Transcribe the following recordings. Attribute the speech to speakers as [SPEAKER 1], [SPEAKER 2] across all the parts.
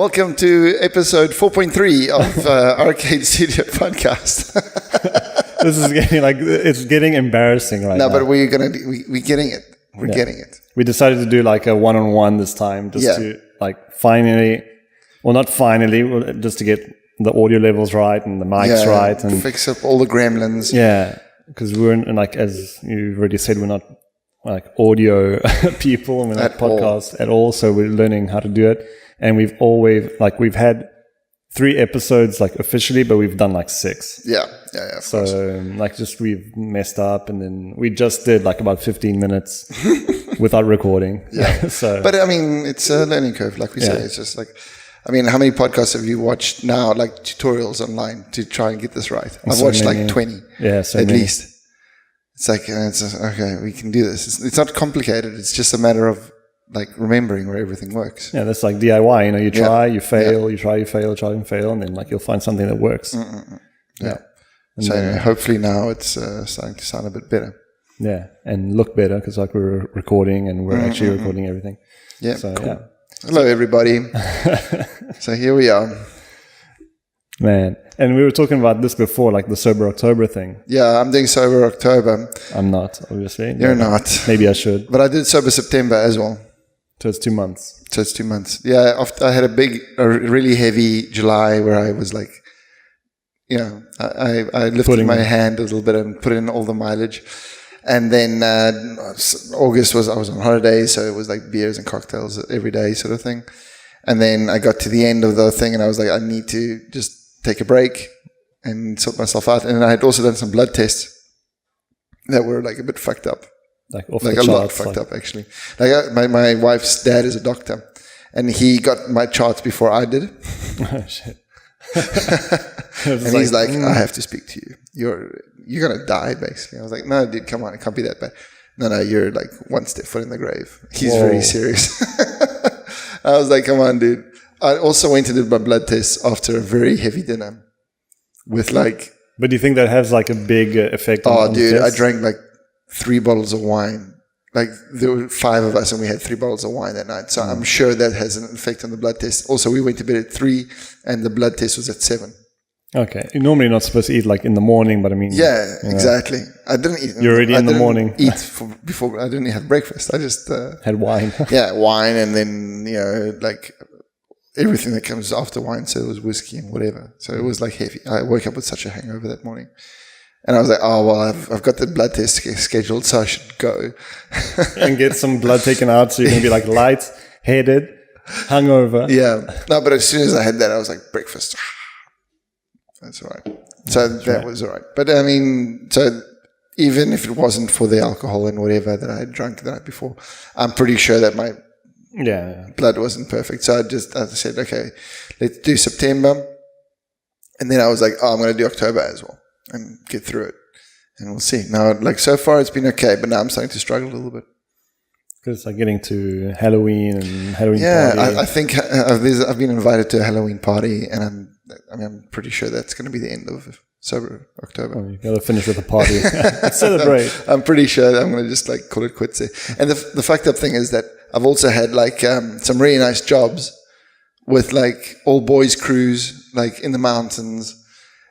[SPEAKER 1] Welcome to episode 4.3 of Arcade Studio Podcast.
[SPEAKER 2] This is getting it's getting embarrassing right now.
[SPEAKER 1] No, but we're getting it. We're getting it.
[SPEAKER 2] We decided to do like a one-on-one this time, just to just to get the audio levels right and the mics right and
[SPEAKER 1] fix up all the gremlins.
[SPEAKER 2] Yeah, because we're as you already said, we're not like audio people, and we're not podcasts at all. So we're learning how to do it, and we've had 3 episodes officially, but we've done 6.
[SPEAKER 1] Yeah. Of course.
[SPEAKER 2] We've messed up, and then we just did about 15 minutes without recording.
[SPEAKER 1] Yeah. But I mean, it's a learning curve, like we say. It's just how many podcasts have you watched now, tutorials online to try and get this right? I've watched 20.
[SPEAKER 2] Yeah,
[SPEAKER 1] at least. It's okay, we can do this. It's not complicated. It's just a matter of remembering where everything works.
[SPEAKER 2] Yeah, that's like DIY. You try, you fail, you try, you fail, try and fail, and then you'll find something that works.
[SPEAKER 1] Yeah. So hopefully now it's starting to sound a bit better.
[SPEAKER 2] Yeah, and look better because we're recording and we're actually recording everything.
[SPEAKER 1] Yeah.
[SPEAKER 2] So
[SPEAKER 1] cool. Hello everybody. So here we are.
[SPEAKER 2] Man, and we were talking about this before, the Sober October thing.
[SPEAKER 1] Yeah, I'm doing Sober October.
[SPEAKER 2] I'm not, obviously.
[SPEAKER 1] You're not.
[SPEAKER 2] Maybe I should.
[SPEAKER 1] But I did Sober September as well.
[SPEAKER 2] So it's 2 months.
[SPEAKER 1] Yeah, I had a really heavy July where I was I lifted my hand a little bit and put in all the mileage. And then August I was on holiday, so it was beers and cocktails every day sort of thing. And then I got to the end of the thing and I was I need to just take a break and sort myself out. And I had also done some blood tests that were a bit fucked up.
[SPEAKER 2] Off the
[SPEAKER 1] charts, lot fucked up, actually. My wife's dad is a doctor, and he got my charts before I did.
[SPEAKER 2] Oh, shit.
[SPEAKER 1] And he's I have to speak to you. You're going to die, basically. I was like, no, dude, come on. It can't be that bad. No, you're one step foot in the grave. He's very serious. I was like, come on, dude. I also went and did my blood tests after a very heavy dinner with
[SPEAKER 2] But do you think that has a big effect on
[SPEAKER 1] the dude,
[SPEAKER 2] test?
[SPEAKER 1] I drank 3 bottles of wine. There were 5 of us and we had 3 bottles of wine that night. So I'm sure that has an effect on the blood test. Also, we went to bed at 3 and the blood test was at 7.
[SPEAKER 2] Okay. You're normally not supposed to eat in the morning, but I mean...
[SPEAKER 1] Yeah, exactly. I didn't eat...
[SPEAKER 2] You're already in the morning.
[SPEAKER 1] Before... I didn't have breakfast. I just...
[SPEAKER 2] had wine.
[SPEAKER 1] Yeah, wine and then, everything that comes after wine. So it was whiskey and whatever. So it was heavy. I woke up with such a hangover that morning. And I was like, oh, well, I've got the blood test scheduled, so I should go.
[SPEAKER 2] And get some blood taken out so you can be light-headed, hungover.
[SPEAKER 1] Yeah. No, but as soon as I had that, I was breakfast. That's all right. So that was all right. But I mean, so even if it wasn't for the alcohol and whatever that I had drunk the night before, I'm pretty sure that my blood wasn't perfect. So I said, okay, let's do September. And then I was like, oh, I'm going to do October as well and get through it. And we'll see. Now, so far it's been okay, but now I'm starting to struggle a little bit.
[SPEAKER 2] Because it's getting to Halloween and Halloween party.
[SPEAKER 1] Yeah, I think I've been invited to a Halloween party, and I'm pretty sure that's going to be the end of Sober October.
[SPEAKER 2] Oh, you got to finish with a party. Let's celebrate.
[SPEAKER 1] I'm pretty sure that I'm going to just call it quits there. And the fucked up thing is that I've also had some really nice jobs with all boys crews in the mountains,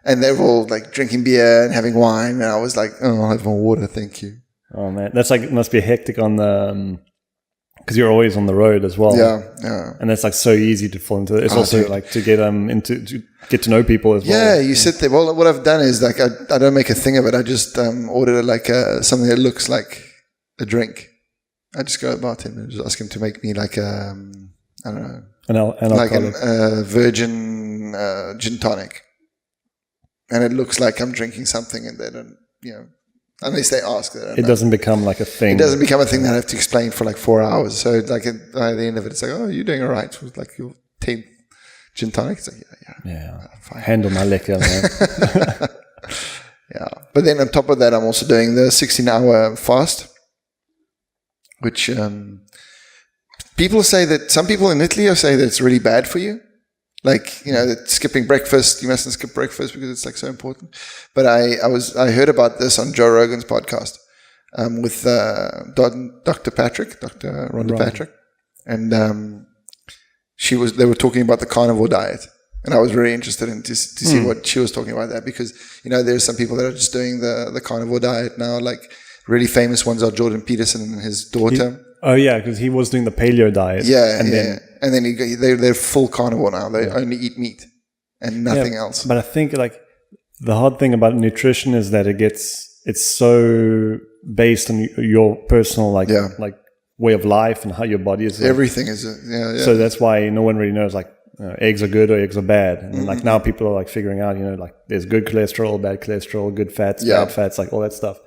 [SPEAKER 1] and they're all drinking beer and having wine, and I was like, oh, I'll have more water, thank you.
[SPEAKER 2] Oh man, that's must be hectic on the because you're always on the road as well.
[SPEAKER 1] Yeah.
[SPEAKER 2] And that's so easy to fall into. It's also to get to get to know people as well.
[SPEAKER 1] Yeah, you sit there. Well, what I've done is I don't make a thing of it. I just order something that looks like a drink. I just go to the bartender and just ask him to make me I don't know, a virgin gin tonic, and it looks like I'm drinking something, and they don't, unless they ask.
[SPEAKER 2] It doesn't become a thing.
[SPEAKER 1] It doesn't become a thing that I have to explain for 4 hours. So at the end of it, it's oh, you're doing all right. It was your 10th gin tonic. It's
[SPEAKER 2] yeah.
[SPEAKER 1] Fine.
[SPEAKER 2] Handle my liquor, man.
[SPEAKER 1] Yeah. But then on top of that, I'm also doing the 16-hour fast, which people say that some people in Italy say that it's really bad for you. That skipping breakfast, you mustn't skip breakfast because it's so important. But I heard about this on Joe Rogan's podcast with Dr. Rhonda Patrick, and they were talking about the carnivore diet. And I was very interested in to see what she was talking about that, because, there's some people that are just doing the carnivore diet now, like really famous ones are Jordan Peterson and his daughter.
[SPEAKER 2] Because he was doing the paleo diet.
[SPEAKER 1] And then they're full carnivore now. They only eat meat and nothing else.
[SPEAKER 2] But I think the hard thing about nutrition is that it's so based on your personal way of life and how your body is.
[SPEAKER 1] Everything is.
[SPEAKER 2] So that's why no one really knows eggs are good or eggs are bad. And now people are figuring out, there's good cholesterol, bad cholesterol, good fats, bad fats, all that stuff.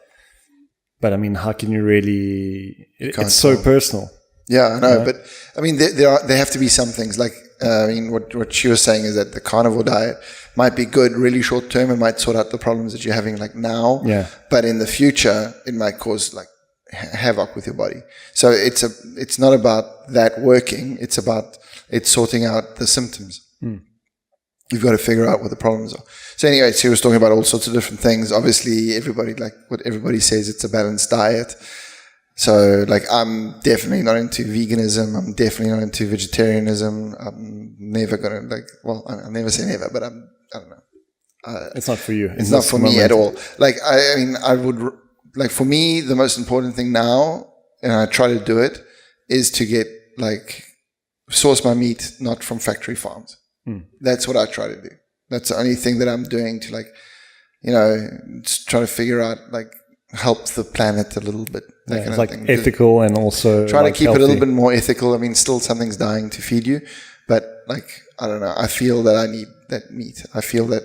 [SPEAKER 2] But I mean, how can you really? It's so personal.
[SPEAKER 1] Yeah, I know. But I mean, there have to be some things what she was saying is that the carnivore diet might be good really short term. It might sort out the problems that you're having now.
[SPEAKER 2] Yeah.
[SPEAKER 1] But in the future, it might cause havoc with your body. So it's not about that working. It's about sorting out the symptoms. You've got to figure out what the problems are. So anyway, she was talking about all sorts of different things. Obviously, what everybody says, it's a balanced diet. So I'm definitely not into veganism. I'm definitely not into vegetarianism. I'm never going to I never say never, but I don't know.
[SPEAKER 2] It's not for you.
[SPEAKER 1] It's not for me at all. I would, for me, the most important thing now, and I try to do it, is to get source my meat not from factory farms. That's what I try to do. That's the only thing that I'm doing to just try to figure out help the planet a little bit. That kind of thing.
[SPEAKER 2] Ethical and also
[SPEAKER 1] try to keep
[SPEAKER 2] healthy.
[SPEAKER 1] it a little bit more ethical. I mean, still something's dying to feed you, but I don't know. I feel that I need that meat. I feel that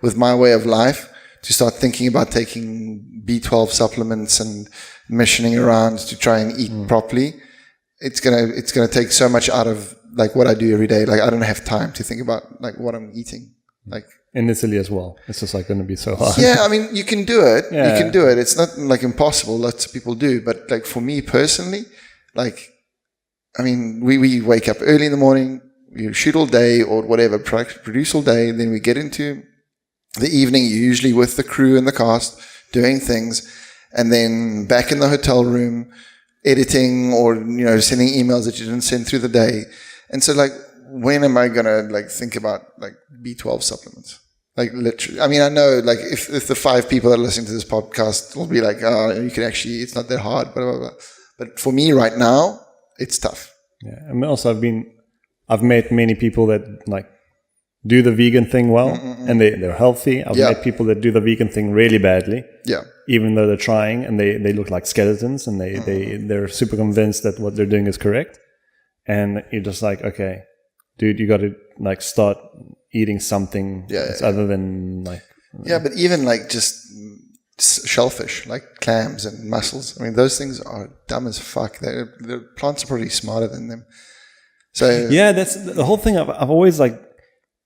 [SPEAKER 1] with my way of life, to start thinking about taking B12 supplements and missioning around to try and eat properly, it's gonna take so much out of what I do every day. I don't have time to think about what I'm eating.
[SPEAKER 2] In Italy as well, it's just going to be so hard.
[SPEAKER 1] Yeah, I mean, you can do it. Yeah. You can do it. It's not impossible. Lots of people do, but for me personally, I mean, we wake up early in the morning, we shoot all day or whatever, produce all day, and then we get into the evening, usually with the crew and the cast, doing things, and then back in the hotel room, editing or sending emails that you didn't send through the day. And so when am I gonna think about B12 supplements? Literally, I mean, I know if the 5 people that are listening to this podcast will be oh, you can actually, it's not that hard, blah, blah, blah. But for me right now, it's tough.
[SPEAKER 2] Yeah, and also I've met many people that do the vegan thing well, and they're healthy. I've met people that do the vegan thing really badly. Yeah. Even though they're trying, and they look like skeletons, and they're super convinced that what they're doing is correct. And you're just okay, dude, you got to start eating something other than
[SPEAKER 1] Yeah, but even just shellfish, clams and mussels. I mean, those things are dumb as fuck. The plants are probably smarter than them. So
[SPEAKER 2] yeah, that's the whole thing. I've always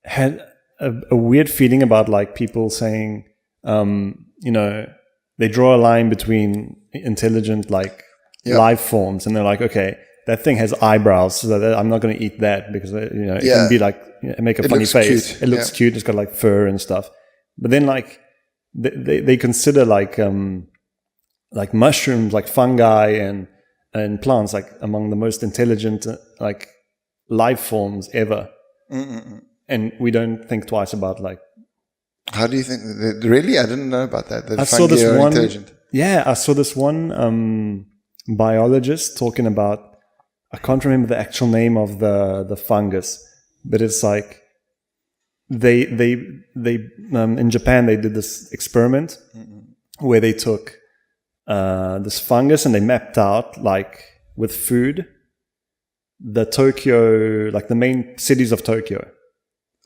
[SPEAKER 2] had a weird feeling about people saying, they draw a line between intelligent life forms, and they're okay, that thing has eyebrows, so that I'm not going to eat that because it can be make a funny face. Cute. It looks cute. It's got fur and stuff. But then they consider mushrooms, fungi and plants among the most intelligent life forms ever. And we don't think twice about
[SPEAKER 1] How do you think? Really, I didn't know about that.
[SPEAKER 2] I saw this one. Intelligent. Yeah, I saw this one biologist talking about. I can't remember the actual name of the fungus, but it's they in Japan they did this experiment where they took this fungus and they mapped out with food the Tokyo, the main cities of Tokyo.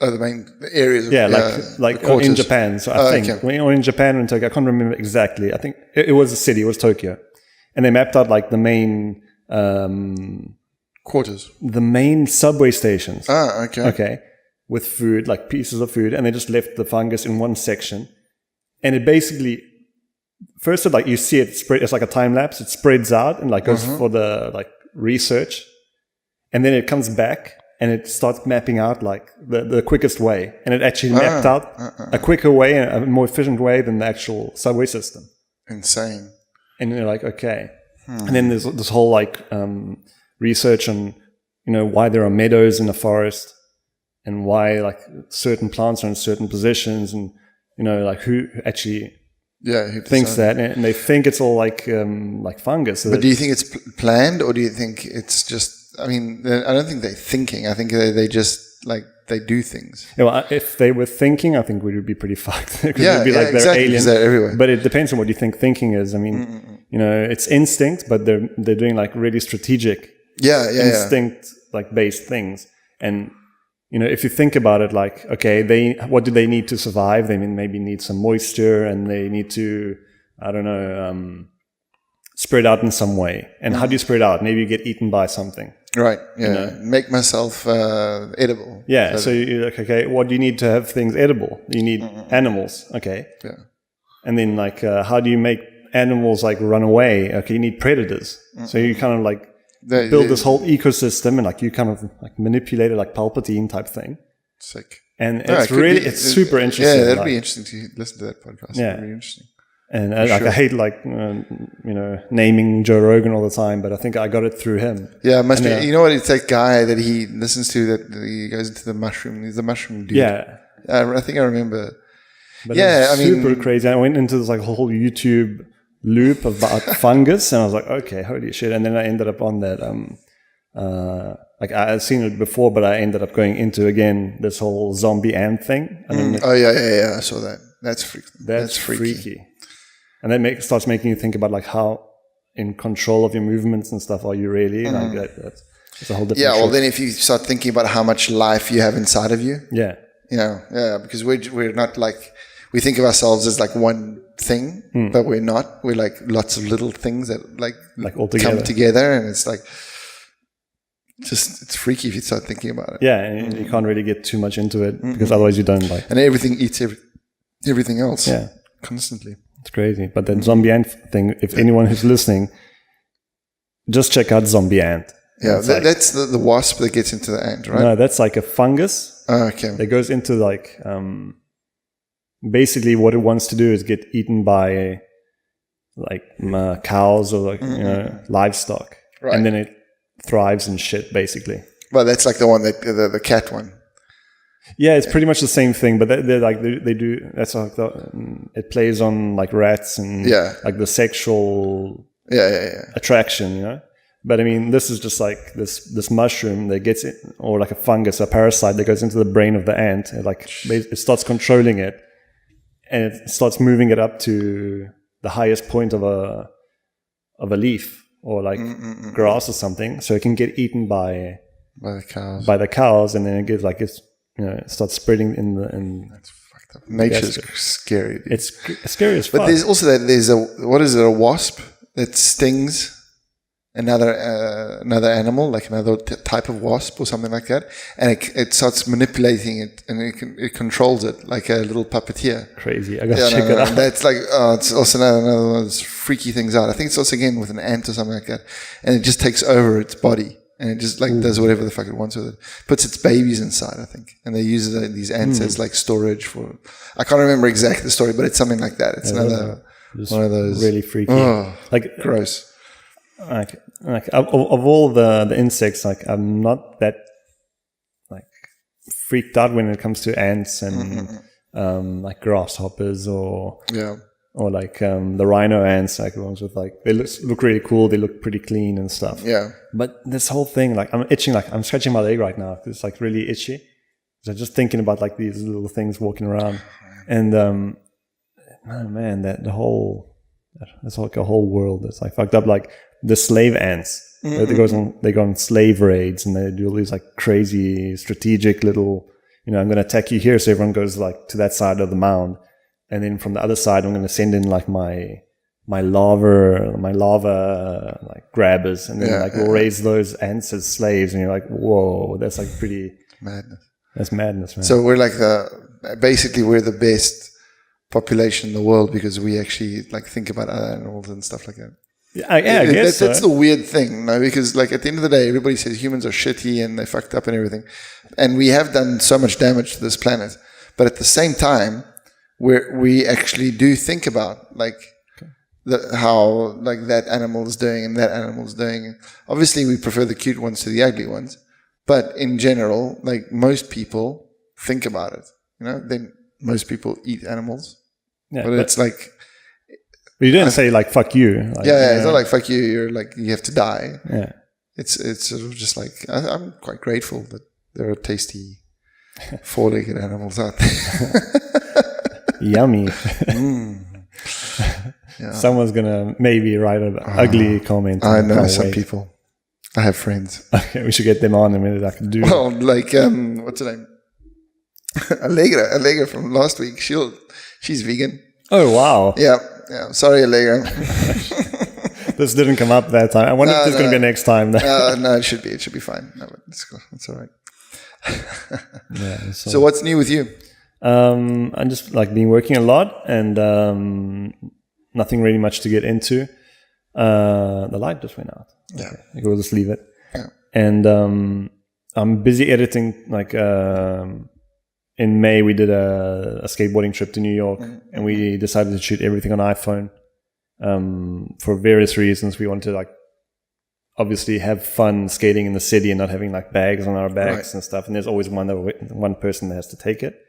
[SPEAKER 1] Oh, the main areas.
[SPEAKER 2] In Japan. So I think, or in Japan or in Tokyo, I can't remember exactly. I think it was a city. It was Tokyo, and they mapped out the main
[SPEAKER 1] quarters,
[SPEAKER 2] the main subway stations.
[SPEAKER 1] Okay.
[SPEAKER 2] With food, pieces of food, and they just left the fungus in one section, and it basically first you see it spread. It's like a time lapse. It spreads out and goes for the research, and then it comes back. And it starts mapping out the quickest way. And it actually mapped out a quicker way and a more efficient way than the actual subway system.
[SPEAKER 1] Insane.
[SPEAKER 2] And you're okay. And then there's this whole research on, why there are meadows in a forest and why like certain plants are in certain positions, and like who actually
[SPEAKER 1] who
[SPEAKER 2] thinks that, and they think it's all like fungus. So
[SPEAKER 1] but do you think it's planned, or do you think it's just? I mean, I don't think they're thinking. I think they just like they do things.
[SPEAKER 2] Yeah, well, if they were thinking, I think we would be pretty fucked. It'd be like
[SPEAKER 1] exactly,
[SPEAKER 2] they're aliens.
[SPEAKER 1] They're everywhere.
[SPEAKER 2] But it depends on what you think thinking is. I mean, it's instinct, but they're doing like really strategic, instinct like based things. And if you think about it, like, okay, what do they need to survive? They maybe need some moisture, and they need to, I don't know, spread out in some way. And how do you spread out? Maybe you get eaten by something.
[SPEAKER 1] Right. Yeah. Make myself edible.
[SPEAKER 2] Yeah. So you're like, okay, what do you need to have things edible? You need animals. Okay.
[SPEAKER 1] Yeah.
[SPEAKER 2] And then like, how do you make animals like run away? Okay, you need predators. So you kind of like build this whole ecosystem, and like you kind of like manipulate it like Palpatine type thing. Sick. And it's really, it's super interesting.
[SPEAKER 1] Yeah, that'd be interesting to listen to that podcast. Yeah. It'd be interesting.
[SPEAKER 2] And I hate naming Joe Rogan all the time, but I think I got it through him.
[SPEAKER 1] Yeah, it must be. You know what? It's that guy that he listens to that he goes into the mushroom. He's the mushroom dude.
[SPEAKER 2] Yeah.
[SPEAKER 1] I think I remember.
[SPEAKER 2] But super crazy. I went into this like whole YouTube loop about fungus, and I was like, okay, holy shit. And then I ended up on that, like I had seen it before, but I ended up going into again this whole zombie ant thing. I mean,
[SPEAKER 1] I saw that. That's freaky. That's freaky.
[SPEAKER 2] And that starts making you think about like how in control of your movements and stuff are you really? Like that's a whole different.
[SPEAKER 1] Yeah, well, then if you start thinking about how much life you have inside of you, because we're not like, we think of ourselves as like one thing, but we're not. We're like lots of little things that like
[SPEAKER 2] all together.
[SPEAKER 1] come together, and it's like it's freaky if you start thinking about it.
[SPEAKER 2] Yeah, and you can't really get too much into it because otherwise you don't like.
[SPEAKER 1] And everything eats everything else.
[SPEAKER 2] Yeah,
[SPEAKER 1] constantly.
[SPEAKER 2] It's crazy. But that zombie ant thing, if anyone who's listening, just check out zombie ant.
[SPEAKER 1] Yeah, that's the wasp that gets into the ant, right?
[SPEAKER 2] No, that's like a fungus.
[SPEAKER 1] Oh, okay.
[SPEAKER 2] That goes into like, basically what it wants to do is get eaten by like cows or like, livestock. Right. And then it thrives in shit, basically.
[SPEAKER 1] Well, that's like the one that, the cat one.
[SPEAKER 2] Yeah, it's pretty much the same thing, but they're like they do. That's like it plays on like rats and like the sexual attraction, But I mean, this is just like this mushroom that gets it, or like a fungus, a parasite that goes into the brain of the ant. And like it starts controlling it, and it starts moving it up to the highest point of a leaf or like grass or something, so it can get eaten by the cows, and then it gives like it starts spreading in the.
[SPEAKER 1] That's fucked up. Nature's scary. Dude.
[SPEAKER 2] It's scary as fuck.
[SPEAKER 1] But there's also a wasp that stings another animal, like another type of wasp or something like that, and it starts manipulating it, and it controls it like a little puppeteer.
[SPEAKER 2] Crazy. I gotta check it out.
[SPEAKER 1] That's like it's also another one of those freaky things out. I think it's also again with an ant or something like that, and it just takes over its body. And it just like does whatever the fuck it wants with it. Puts its babies inside, I think. And they use these ants as like storage for... I can't remember exactly the story, but it's something like that. It's another one of those...
[SPEAKER 2] Really freaky.
[SPEAKER 1] Like gross.
[SPEAKER 2] Like of all the insects, like I'm not that like freaked out when it comes to ants and like grasshoppers or... Yeah. Or like the rhino ants, like the ones with like, they look really cool. They look pretty clean and stuff.
[SPEAKER 1] Yeah.
[SPEAKER 2] But this whole thing, like I'm itching, like I'm scratching my leg right now. It's like really itchy. So just thinking about like these little things walking around. And, man, that's like a whole world. It's like fucked up. Like the slave ants, they go on slave raids, and they do all these like crazy strategic little, I'm going to attack you here. So everyone goes like to that side of the mound. And then from the other side, I'm going to send in like my lava like grabbers, and then we'll raise those ants as slaves. And you're like, whoa, that's like pretty
[SPEAKER 1] madness.
[SPEAKER 2] That's madness, man.
[SPEAKER 1] So we're like basically we're the best population in the world because we actually like think about other animals and stuff like that.
[SPEAKER 2] Yeah, I guess
[SPEAKER 1] that's the weird thing, no? Because like at the end of the day, everybody says humans are shitty and they're fucked up and everything, and we have done so much damage to this planet. But at the same time, we actually do think about like how like that animal is doing and that animal is doing. Obviously, we prefer the cute ones to the ugly ones, But in general, like most people think about it, then most people eat animals.
[SPEAKER 2] Yeah,
[SPEAKER 1] but it's like...
[SPEAKER 2] But you didn't say like, fuck you. Like,
[SPEAKER 1] it's not like, fuck you, you're like, you have to die.
[SPEAKER 2] Yeah.
[SPEAKER 1] It's sort of just like, I'm quite grateful that there are tasty four-legged animals out there.
[SPEAKER 2] Yummy.
[SPEAKER 1] Yeah.
[SPEAKER 2] Someone's going to maybe write an ugly comment.
[SPEAKER 1] I know some people. I have friends.
[SPEAKER 2] Okay, we should get them on a minute. I can do
[SPEAKER 1] Well, like, what's her name? Allegra from last week. She's vegan.
[SPEAKER 2] Oh, wow.
[SPEAKER 1] Yeah. Sorry, Allegra.
[SPEAKER 2] This didn't come up that time. I wonder if there's going to be next time.
[SPEAKER 1] No, it should be. It should be fine. No, but it's all right.
[SPEAKER 2] Yeah.
[SPEAKER 1] So what's new with you?
[SPEAKER 2] I'm just like been working a lot and nothing really much to get into. The light just went out.
[SPEAKER 1] Yeah.
[SPEAKER 2] Okay, we'll just leave it.
[SPEAKER 1] Yeah.
[SPEAKER 2] And I'm busy editing. Like in May, we did a skateboarding trip to New York, and we decided to shoot everything on iPhone for various reasons. We wanted to like obviously have fun skating in the city and not having like bags on our backs and stuff. And there's always one person that has to take it.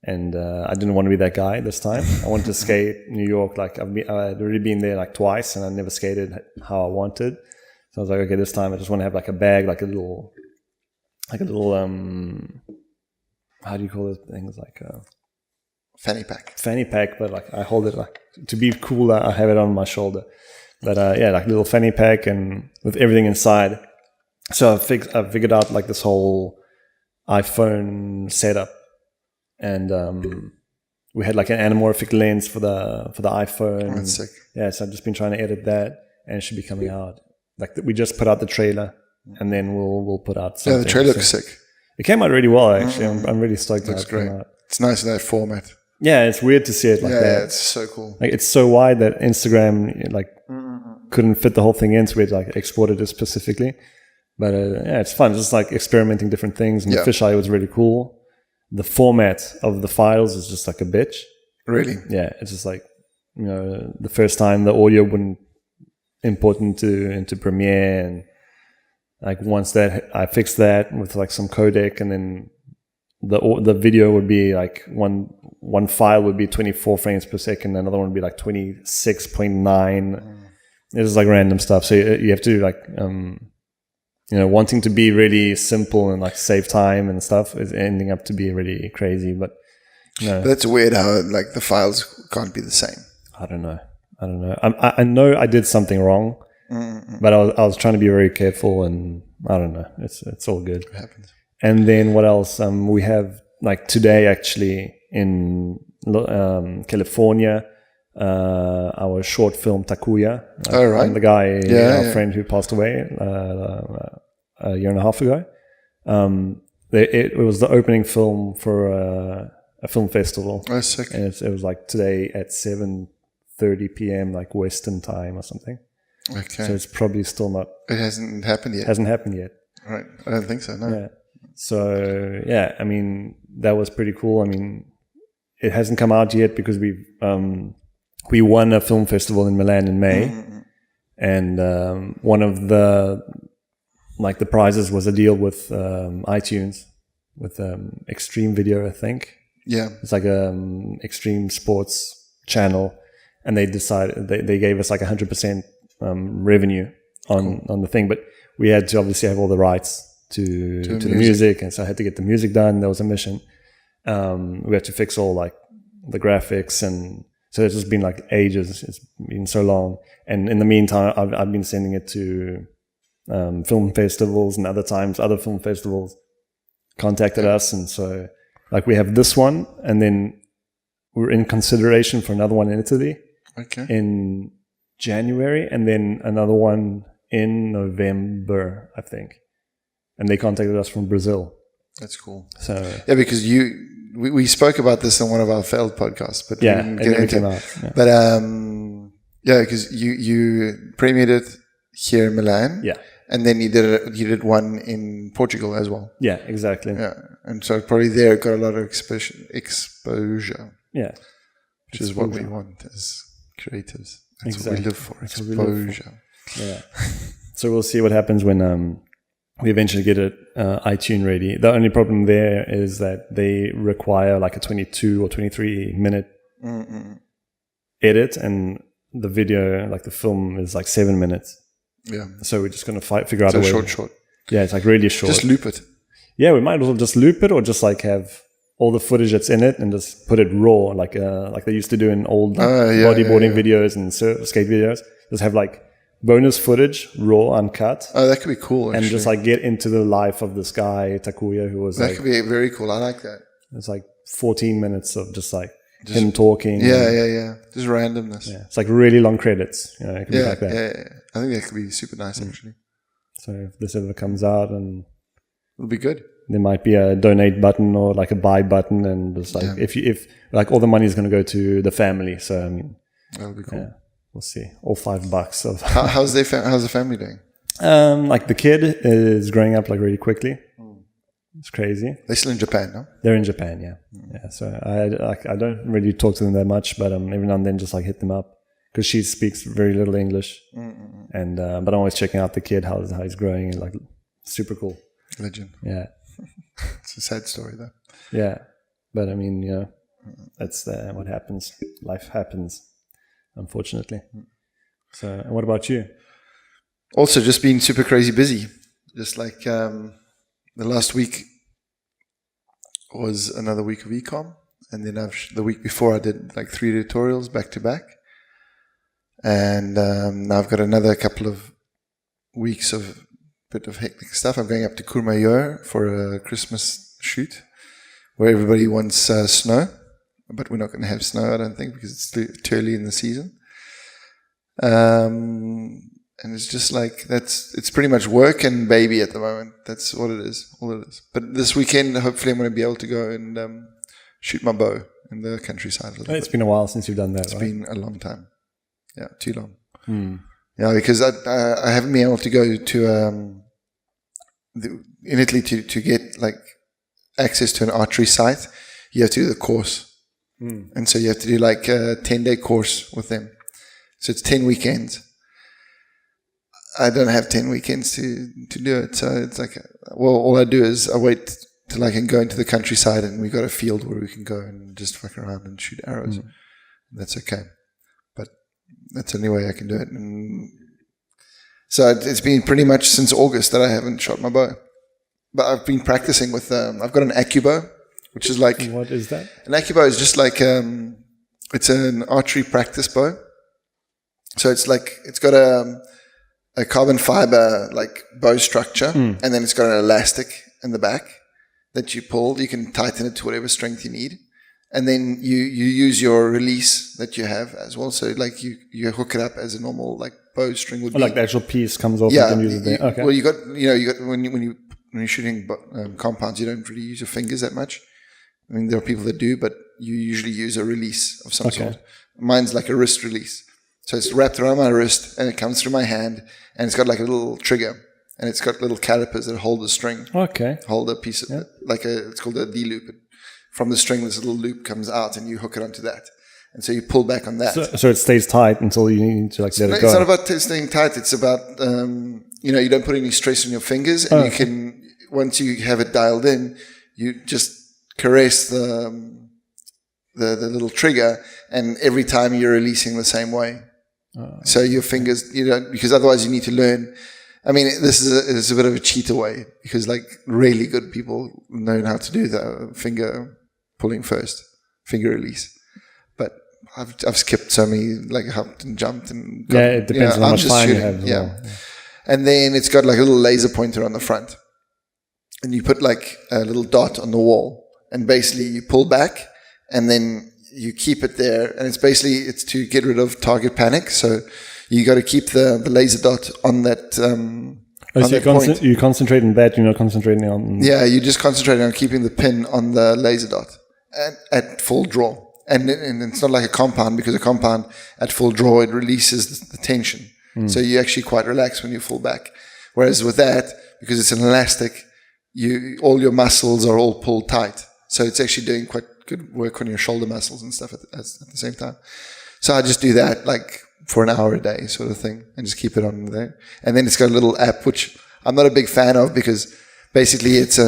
[SPEAKER 2] And I didn't want to be that guy this time. I wanted to skate New York. Like I'd already been there like twice, and I never skated how I wanted. So I was like, okay, this time I just want to have like a bag, like a little, how do you call those things? Like
[SPEAKER 1] fanny pack.
[SPEAKER 2] Fanny pack, but like I hold it like to be cool. I have it on my shoulder. But yeah, like a little fanny pack and with everything inside. So I figured out like this whole iPhone setup. And we had like an anamorphic lens for the iPhone.
[SPEAKER 1] Oh, that's sick.
[SPEAKER 2] Yeah, so I've just been trying to edit that, and it should be coming out. Like we just put out the trailer, and then we'll put out something.
[SPEAKER 1] Yeah, the trailer looks sick.
[SPEAKER 2] It came out really well, actually. I'm really stoked.
[SPEAKER 1] Looks great. It's nice in that format.
[SPEAKER 2] Yeah, it's weird to see it like that.
[SPEAKER 1] Yeah, it's so cool.
[SPEAKER 2] Like it's so wide that Instagram like couldn't fit the whole thing in, so we like exported it specifically. But yeah, it's fun. Just like experimenting different things, and the fisheye was really cool. The format of the files is just like a bitch.
[SPEAKER 1] Really?
[SPEAKER 2] Yeah, it's just like, the first time the audio wouldn't import into Premiere, and like once that I fixed that with like some codec, and then the video would be like one file would be 24 frames per second, another one would be like 26.9. It's just like random stuff. So you have to do like wanting to be really simple and like save time and stuff is ending up to be really crazy. But
[SPEAKER 1] that's weird how like the files can't be the same.
[SPEAKER 2] I don't know. I know I did something wrong, but I was trying to be very careful, and I don't know. It's all good. It
[SPEAKER 1] happens.
[SPEAKER 2] And then what else? We have like today actually in California. Our short film Takuya.
[SPEAKER 1] Right.
[SPEAKER 2] The guy, our friend who passed away a year and a half ago. It was the opening film for a film festival.
[SPEAKER 1] Oh, sick.
[SPEAKER 2] And it was like today at 7:30 p.m. like Western time or something.
[SPEAKER 1] Okay.
[SPEAKER 2] So it's probably still not...
[SPEAKER 1] It hasn't happened yet.
[SPEAKER 2] Hasn't happened yet.
[SPEAKER 1] Right. I don't think so, no.
[SPEAKER 2] Yeah. So, yeah, I mean, that was pretty cool. I mean, it hasn't come out yet because we won a film festival in Milan in May, and one of the prizes was a deal with iTunes with Extreme Video, I think. Yeah, it's like a extreme sports channel, and they decided they gave us like 100% revenue on the thing, but we had to obviously have all the rights to the music, and so I had to get the music done. That was a mission. We had to fix all like the graphics, and so it's just been like ages. It's been so long. And in the meantime, I've been sending it to film festivals, and other times other film festivals contacted us. And so like we have this one, and then we're in consideration for another one in Italy in January, and then another one in November, I think. And they contacted us from Brazil.
[SPEAKER 1] That's cool.
[SPEAKER 2] So
[SPEAKER 1] yeah, because we spoke about this on one of our failed podcasts, but we didn't get into it. Yeah. But because you premiered it here in Milan, and then you did one in Portugal as well.
[SPEAKER 2] Yeah, exactly.
[SPEAKER 1] Yeah, and so probably there it got a lot of exposure.
[SPEAKER 2] Yeah,
[SPEAKER 1] which is what we want as creatives. That's what we live for. Exposure.
[SPEAKER 2] Yeah. So we'll see what happens when we eventually get it iTunes ready. The only problem there is that they require like a 22 or 23 minute edit, and the video, like the film, is like 7 minutes.
[SPEAKER 1] Yeah.
[SPEAKER 2] So we're just going to figure out a way.
[SPEAKER 1] Short.
[SPEAKER 2] Yeah, it's like really short.
[SPEAKER 1] Just loop it.
[SPEAKER 2] Yeah, we might as well just loop it, or just like have all the footage that's in it and just put it raw, like they used to do in old bodyboarding videos and skate videos. Just have like bonus footage, raw, uncut.
[SPEAKER 1] Oh, that could be cool, actually.
[SPEAKER 2] And just like get into the life of this guy, Takuya, who was
[SPEAKER 1] that could be very cool. I like that.
[SPEAKER 2] It's like 14 minutes of just like him talking.
[SPEAKER 1] Yeah. Just randomness.
[SPEAKER 2] Yeah. It's like really long credits. You know, it could be like that.
[SPEAKER 1] Yeah. I think that could be super nice, actually.
[SPEAKER 2] So if this ever comes out, and
[SPEAKER 1] it'll be good.
[SPEAKER 2] There might be a donate button or like a buy button, and it's like if like all the money is going to go to the family. So I mean,
[SPEAKER 1] that'll be cool.
[SPEAKER 2] Yeah, we'll see. All $5 of.
[SPEAKER 1] How's the family doing?
[SPEAKER 2] Like the kid is growing up like really quickly. It's crazy.
[SPEAKER 1] They're still in Japan, no?
[SPEAKER 2] They're in Japan, yeah. Yeah. So I don't really talk to them that much, but every now and then just like hit them up, because she speaks very little English, and but I'm always checking out the kid, how he's growing, and like super cool.
[SPEAKER 1] Legend.
[SPEAKER 2] Yeah.
[SPEAKER 1] It's a sad story though.
[SPEAKER 2] Yeah, but I mean, you know, that's what happens. Life happens, unfortunately. So, and what about you?
[SPEAKER 1] Also, just been super crazy busy. Just like the last week was another week of ecom, and then the week before I did like 3 tutorials back to back, and now I've got another couple of weeks of bit of hectic stuff. I'm going up to Courmayeur for a Christmas shoot where everybody wants snow, but we're not going to have snow, I don't think, because it's too early in the season. And it's just like it's pretty much work and baby at the moment. That's what it is, all it is. But this weekend, hopefully, I'm going to be able to go and shoot my bow in the countryside a little bit.
[SPEAKER 2] It's been a while since you've done that.
[SPEAKER 1] It's been a long time. Yeah, too long. Yeah, because I haven't been able to go to in Italy to get like access to an archery site. You have to do the course, and so you have to do like a 10-day course with them. So it's 10 weekends. I don't have 10 weekends to do it, so it's like, well, all I do is I wait till I can go into the countryside, and we got a field where we can go and just fuck around and shoot arrows. That's okay. That's the only way I can do it. And so it's been pretty much since August that I haven't shot my bow. But I've been practicing with, I've got an Accubow, which is like...
[SPEAKER 2] What is that?
[SPEAKER 1] An Accubow is just like, it's an archery practice bow. So it's like, it's got a carbon fiber like bow structure, and then it's got an elastic in the back that you pull. You can tighten it to whatever strength you need. And then you use your release that you have as well. So like you hook it up as a normal like bow string would be.
[SPEAKER 2] Like the actual piece comes off and use it there. Okay.
[SPEAKER 1] Well, you got when you're shooting compounds, you don't really use your fingers that much. I mean, there are people that do, but you usually use a release of some sort. Mine's like a wrist release. So it's wrapped around my wrist and it comes through my hand, and it's got like a little trigger, and it's got little calipers that hold the string.
[SPEAKER 2] Okay.
[SPEAKER 1] Hold a piece of it, it's called a D-loop. From the string, this little loop comes out, and you hook it onto that. And so you pull back on that.
[SPEAKER 2] So it stays tight until you need to like let it go.
[SPEAKER 1] It's not about staying tight. It's about, you don't put any stress on your fingers, and you can, once you have it dialed in, you just caress the little trigger, and every time you're releasing the same way. So your fingers, because otherwise you need to learn. I mean, this is a bit of a cheater way, because like really good people know how to do the finger pulling first, finger release. But I've skipped so many, like hopped and jumped and
[SPEAKER 2] it depends on how much time you have.
[SPEAKER 1] Yeah. And then it's got like a little laser pointer on the front, and you put like a little dot on the wall, and basically you pull back, and then you keep it there, and it's to get rid of target panic. So you got to keep the laser dot on that.
[SPEAKER 2] So you concentrate on that. You're not concentrating on.
[SPEAKER 1] Yeah, you just concentrate on keeping the pin on the laser dot at full draw, and it's not like a compound, because a compound at full draw it releases the tension, so you're actually quite relaxed when you fall back. Whereas with that, because it's an elastic, all your muscles are all pulled tight, so it's actually doing quite good work on your shoulder muscles and stuff at the same time. So I just do that like for an hour a day sort of thing, and just keep it on there. And then it's got a little app, which I'm not a big fan of, because basically it's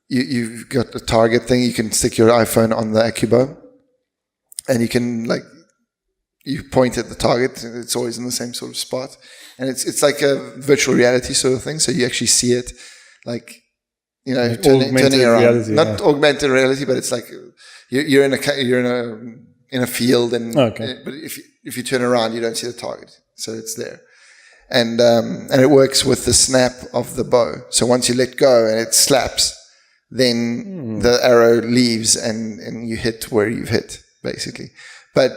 [SPEAKER 1] you've got a target thing. You can stick your iPhone on the Accubow, and you can you point at the target, and it's always in the same sort of spot. And it's like a virtual reality sort of thing. So you actually see it, turning around.
[SPEAKER 2] Reality,
[SPEAKER 1] Not augmented reality, but it's like you're in a field, and but if you turn around, you don't see the target, so it's there. And it works with the snap of the bow. So once you let go and it slaps, then the arrow leaves and you hit where you've hit, basically. But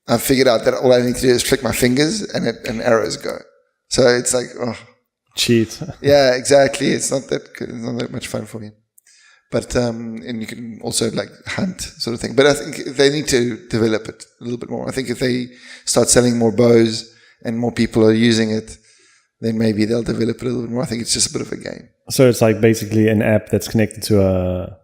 [SPEAKER 1] I've figured out that all I need to do is flick my fingers and arrows go. So it's like,
[SPEAKER 2] cheat.
[SPEAKER 1] Yeah, exactly. It's not that much fun for me. But and you can also hunt, sort of thing. But I think they need to develop it a little bit more. I think if they start selling more bows and more people are using it, then maybe they'll develop it a little bit more. I think it's just a bit of a game.
[SPEAKER 2] So it's basically an app that's connected to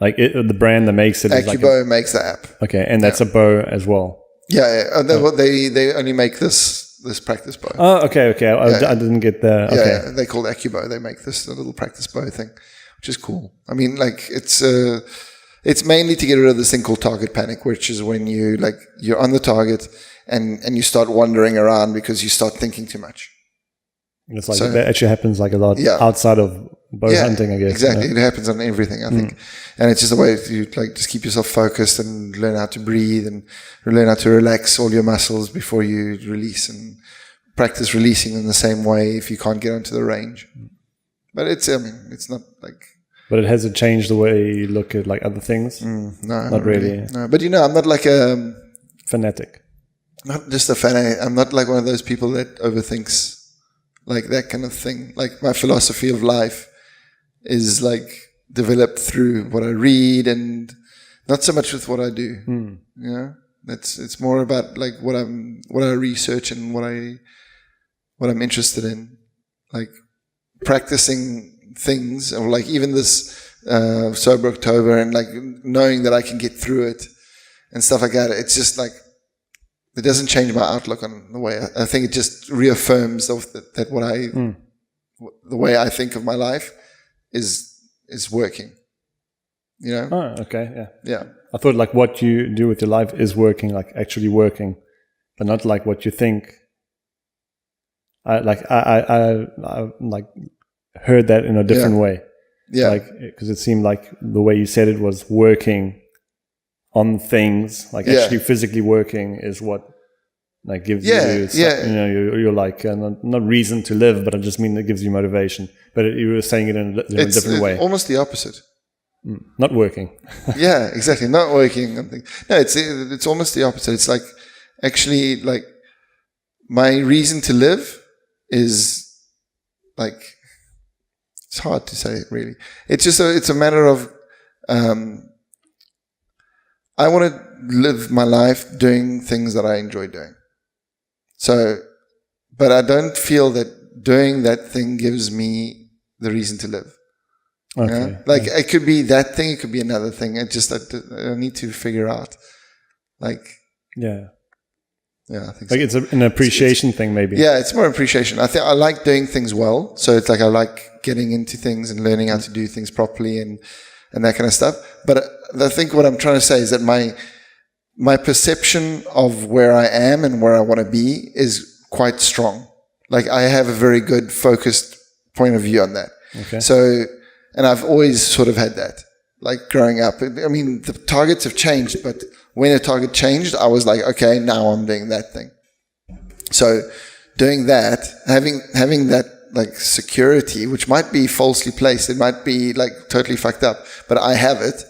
[SPEAKER 2] the brand that makes it.
[SPEAKER 1] Accubow makes the app.
[SPEAKER 2] Okay, and that's a bow as well.
[SPEAKER 1] Yeah. They only make this practice bow.
[SPEAKER 2] Oh, okay. I didn't get the. Okay.
[SPEAKER 1] Yeah, they call it Accubow. They make this little practice bow thing, which is cool. I mean, it's mainly to get rid of this thing called target panic, which is when you're on the target and you start wandering around because you start thinking too much.
[SPEAKER 2] It's that actually happens a lot outside of bow hunting, I guess.
[SPEAKER 1] Exactly. It happens on everything, I think. And it's just a way to just keep yourself focused and learn how to breathe and learn how to relax all your muscles before you release, and practice releasing in the same way if you can't get onto the range. But it's not
[SPEAKER 2] But it hasn't changed the way you look at other things?
[SPEAKER 1] No,
[SPEAKER 2] not really.
[SPEAKER 1] No, but I'm not a
[SPEAKER 2] fanatic.
[SPEAKER 1] Not just a fan. I'm not one of those people that overthinks that kind of thing. My philosophy of life is developed through what I read, and not so much with what I do. It's more about what I research and what I'm interested in, practicing things, or even this Sober October, and knowing that I can get through it and stuff like that. It's just it doesn't change my outlook on the way. I think it just reaffirms that the way I think of my life is working.
[SPEAKER 2] Oh, okay, yeah.
[SPEAKER 1] Yeah.
[SPEAKER 2] I thought what you do with your life is working, actually working, but not what you think. I heard that in a different way.
[SPEAKER 1] Yeah.
[SPEAKER 2] Because it seemed the way you said it was working on things, actually physically working is what gives you you're not reason to live, but I just mean it gives you motivation. But you were saying it in a different way.
[SPEAKER 1] Almost the opposite.
[SPEAKER 2] Not working.
[SPEAKER 1] Yeah, exactly. Not working. No, it's almost the opposite. It's actually my reason to live is it's hard to say really. It's just it's a matter of I want to live my life doing things that I enjoy doing. So, but I don't feel that doing that thing gives me the reason to live.
[SPEAKER 2] Okay.
[SPEAKER 1] It could be that thing, it could be another thing. I need to figure out.
[SPEAKER 2] Yeah,
[SPEAKER 1] I think
[SPEAKER 2] it's an appreciation thing, maybe.
[SPEAKER 1] Yeah, it's more appreciation. I think I like doing things well. So it's I like getting into things and learning how to do things properly and that kind of stuff. But I think what I'm trying to say is that my perception of where I am and where I want to be is quite strong. I have a very good focused point of view on that.
[SPEAKER 2] Okay.
[SPEAKER 1] So, and I've always sort of had that, growing up. I mean, the targets have changed, but when a target changed, I was okay, now I'm doing that thing. So doing that, having that security, which might be falsely placed, it might be totally fucked up, but I have it.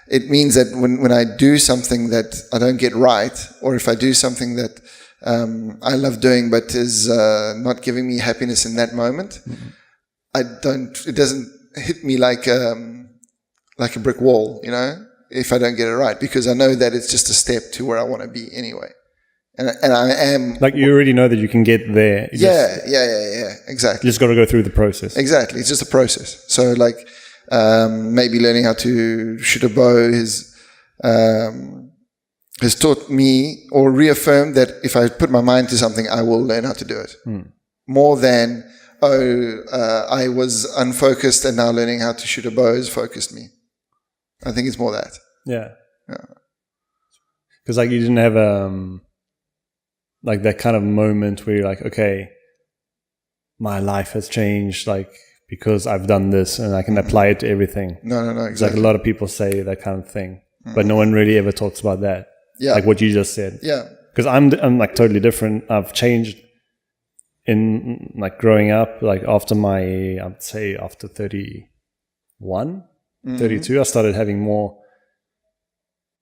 [SPEAKER 1] It means that when I do something that I don't get right, or if I do something that I love doing but is not giving me happiness in that moment, it doesn't hit me like a brick wall, if I don't get it right, because I know that it's just a step to where I want to be anyway. And I am...
[SPEAKER 2] you already know that you can get there.
[SPEAKER 1] Yeah, exactly.
[SPEAKER 2] You just got to go through the process.
[SPEAKER 1] Exactly. It's just a process. So maybe learning how to shoot a bow has taught me or reaffirmed that if I put my mind to something, I will learn how to do it. More than, I was unfocused and now learning how to shoot a bow has focused me. I think it's more that.
[SPEAKER 2] Yeah.
[SPEAKER 1] Yeah.
[SPEAKER 2] Because like you didn't have like that kind of moment where you're like, okay, my life has changed, like because I've done this and I can apply it to everything.
[SPEAKER 1] No,
[SPEAKER 2] It's
[SPEAKER 1] exactly.
[SPEAKER 2] like a lot of people say that kind of thing, but no one really ever talks about that.
[SPEAKER 1] Yeah.
[SPEAKER 2] Like what you just said.
[SPEAKER 1] Yeah.
[SPEAKER 2] Because I'm like totally different. I've changed in like growing up, like after I'd say after 31, 32, I started having more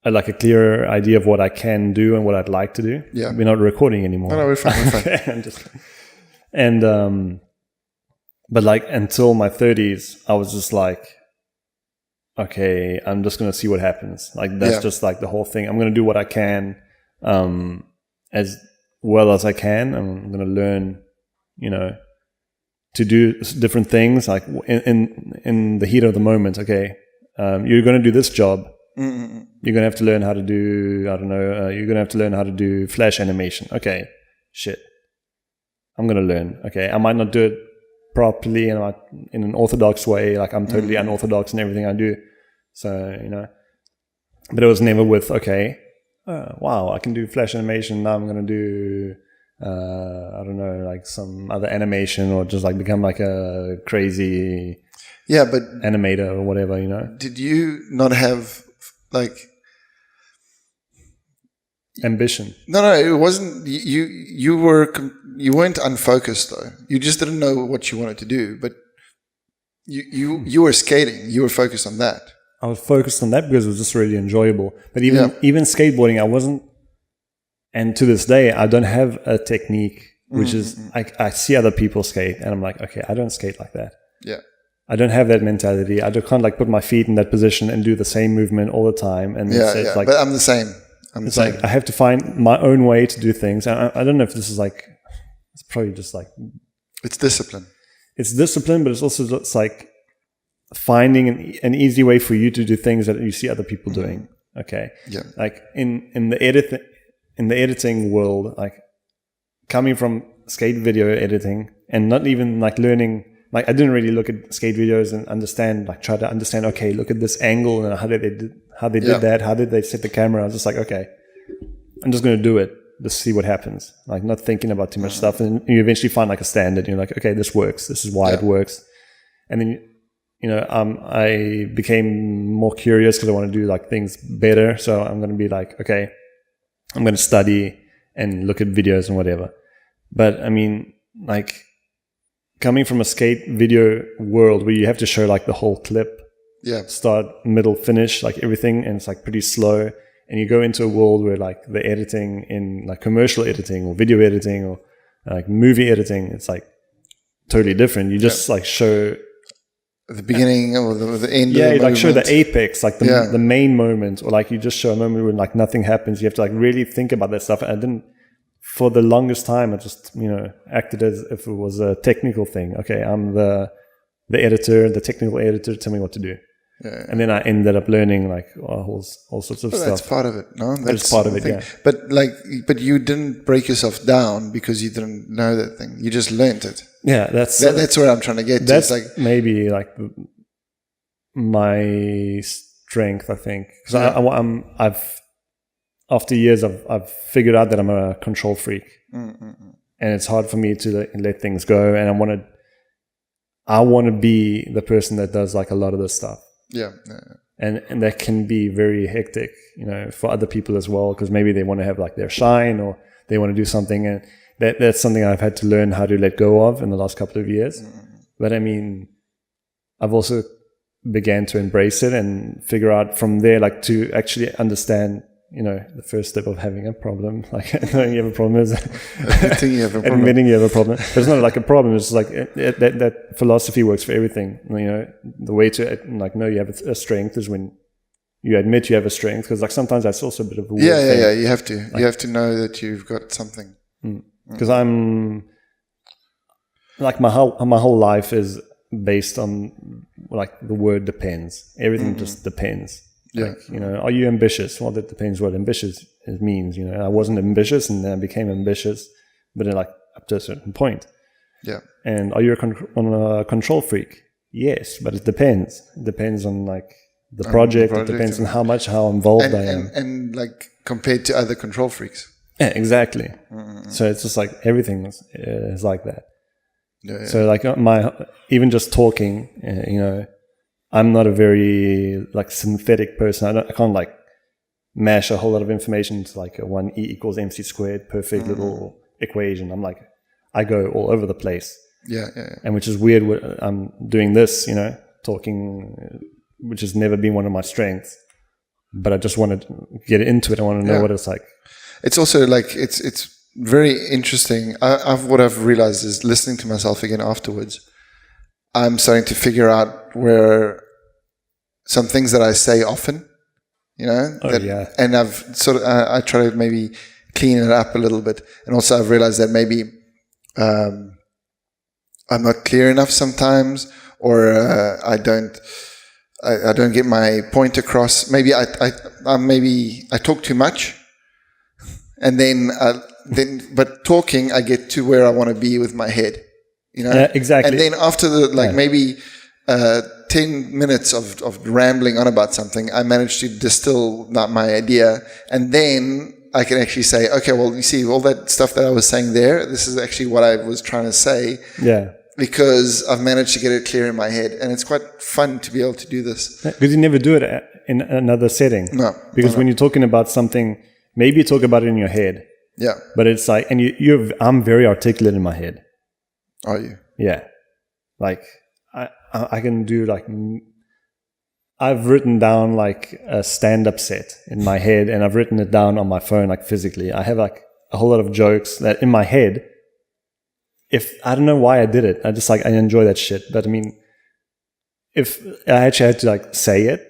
[SPEAKER 2] like a clearer idea of what I can do and what I'd like to do.
[SPEAKER 1] Yeah.
[SPEAKER 2] We're not recording anymore.
[SPEAKER 1] No, we're fine.
[SPEAKER 2] But like until my 30s, I was just like, okay, I'm just going to see what happens. Like that's just like the whole thing. I'm going to do what I can as well as I can. I'm going to learn, to do different things like in the heat of the moment. Okay, you're going to do this job.
[SPEAKER 1] Mm-hmm.
[SPEAKER 2] You're going to have to learn how to do, I don't know, you're going to have to learn how to do flash animation. Okay, shit. I'm going to learn. Okay, I might not do it properly in an orthodox way. Like I'm totally unorthodox in everything I do. So, but it was never with, okay, wow, I can do flash animation. Now I'm going to do, I don't know, like some other animation or just like become like a crazy animator or whatever,
[SPEAKER 1] Did you not have like
[SPEAKER 2] ambition?
[SPEAKER 1] No, it wasn't. You weren't unfocused though. You just didn't know what you wanted to do. But you were skating. You were focused on that.
[SPEAKER 2] I was focused on that because it was just really enjoyable. But even skateboarding, I wasn't. And to this day, I don't have a technique which is I see other people skate, and I'm like, okay, I don't skate like that.
[SPEAKER 1] Yeah.
[SPEAKER 2] I don't have that mentality. I can't like put my feet in that position and do the same movement all the time. And it's like,
[SPEAKER 1] but I'm the same.
[SPEAKER 2] It's like I have to find my own way to do things. I don't know if this is like, it's probably just like,
[SPEAKER 1] it's discipline.
[SPEAKER 2] It's discipline, but it's also just like finding an easy way for you to do things that you see other people doing. Okay.
[SPEAKER 1] Yeah.
[SPEAKER 2] Like in the editing world, like coming from skate video editing and not even like learning. Like I didn't really look at skate videos and try to understand, okay, look at this angle and how they did that, how did they set the camera. I was just like, okay, I'm just going to do it, just see what happens. Like not thinking about too much stuff. And you eventually find like a standard. You're like, okay, this works. This is why it works. And then, I became more curious because I want to do like things better. So I'm going to be like, okay, I'm going to study and look at videos and whatever. But I mean, like, coming from a skate video world where you have to show like the whole clip, start, middle, finish, like everything, and it's like pretty slow. And you go into a world where like the editing in like commercial editing or video editing or like movie editing, it's like totally different. You just like show
[SPEAKER 1] the beginning or the end.
[SPEAKER 2] Yeah,
[SPEAKER 1] of the
[SPEAKER 2] you like
[SPEAKER 1] movement.
[SPEAKER 2] show the apex, like the main moment, or like you just show a moment when like nothing happens. You have to like really think about that stuff. And I didn't. For the longest time, I just, acted as if it was a technical thing. Okay, I'm the editor, the technical editor, tell me what to do.
[SPEAKER 1] Yeah.
[SPEAKER 2] And then I ended up learning like all sorts of stuff.
[SPEAKER 1] That's part of it, no?
[SPEAKER 2] That's part of it, yeah.
[SPEAKER 1] But you didn't break yourself down because you didn't know that thing. You just learned it.
[SPEAKER 2] Yeah, that's
[SPEAKER 1] where I'm trying to get to.
[SPEAKER 2] That's
[SPEAKER 1] it's like
[SPEAKER 2] maybe like my strength, I think. Because I've after years, I've figured out that I'm a control freak, and it's hard for me to let things go. And I want to be the person that does like a lot of this stuff.
[SPEAKER 1] Yeah.
[SPEAKER 2] And that can be very hectic, for other people as well, because maybe they want to have like their shine or they want to do something, and that's something I've had to learn how to let go of in the last couple of years. But I mean, I've also began to embrace it and figure out from there, like to actually understand. The first step of having a problem, like knowing you have a problem is admitting you have a problem. But it's not like a problem. It's like that philosophy works for everything. The way to like know you have a strength is when you admit you have a strength. Because like sometimes that's also a bit of a weird thing.
[SPEAKER 1] Yeah. You have to. Like, you have to know that you've got something.
[SPEAKER 2] Because I'm like my whole life is based on like the word depends. Everything just depends.
[SPEAKER 1] Yeah.
[SPEAKER 2] Like, are you ambitious? Well, that depends what ambitious means. I wasn't ambitious and then I became ambitious, but like up to a certain point.
[SPEAKER 1] Yeah.
[SPEAKER 2] And are you a control freak? Yes, but it depends. It depends on like the project. It depends on how involved I am.
[SPEAKER 1] And like compared to other control freaks.
[SPEAKER 2] Yeah, exactly. So it's just like everything is like that.
[SPEAKER 1] Yeah.
[SPEAKER 2] So like even just talking, you know, I'm not a very like synthetic person. I can't like mash a whole lot of information into like a 1E equals MC squared perfect little equation. I'm like, I go all over the place.
[SPEAKER 1] Yeah.
[SPEAKER 2] And which is weird. I'm doing this, you know, talking, which has never been one of my strengths. But I just want to get into it. I want to know what it's like.
[SPEAKER 1] It's also like it's very interesting. What I've realized is listening to myself again afterwards. I'm starting to figure out where some things that I say often, you know, and I've sort of I try to maybe clean it up a little bit, and also I've realized that maybe I'm not clear enough sometimes, or I don't get my point across. Maybe I talk too much. And but talking, I get to where I want to be with my head, you know?
[SPEAKER 2] Yeah, exactly.
[SPEAKER 1] And then after maybe 10 minutes of rambling on about something, I manage to distill my idea. And then I can actually say, okay, well, you see, all that stuff that I was saying there, this is actually what I was trying to say.
[SPEAKER 2] Yeah.
[SPEAKER 1] Because I've managed to get it clear in my head. And it's quite fun to be able to do this.
[SPEAKER 2] Because you never do it in another setting.
[SPEAKER 1] No.
[SPEAKER 2] Because when you're talking about something... Maybe you talk about it in your head. Yeah. But it's like, and I'm very articulate in my head.
[SPEAKER 1] Are you?
[SPEAKER 2] Yeah. Like, I can do like, I've written down like a stand-up set in my head, and I've written it down on my phone, like physically. I have like a whole lot of jokes that in my head, I don't know why I did it. I enjoy that shit. But I mean, if I actually had to like say it,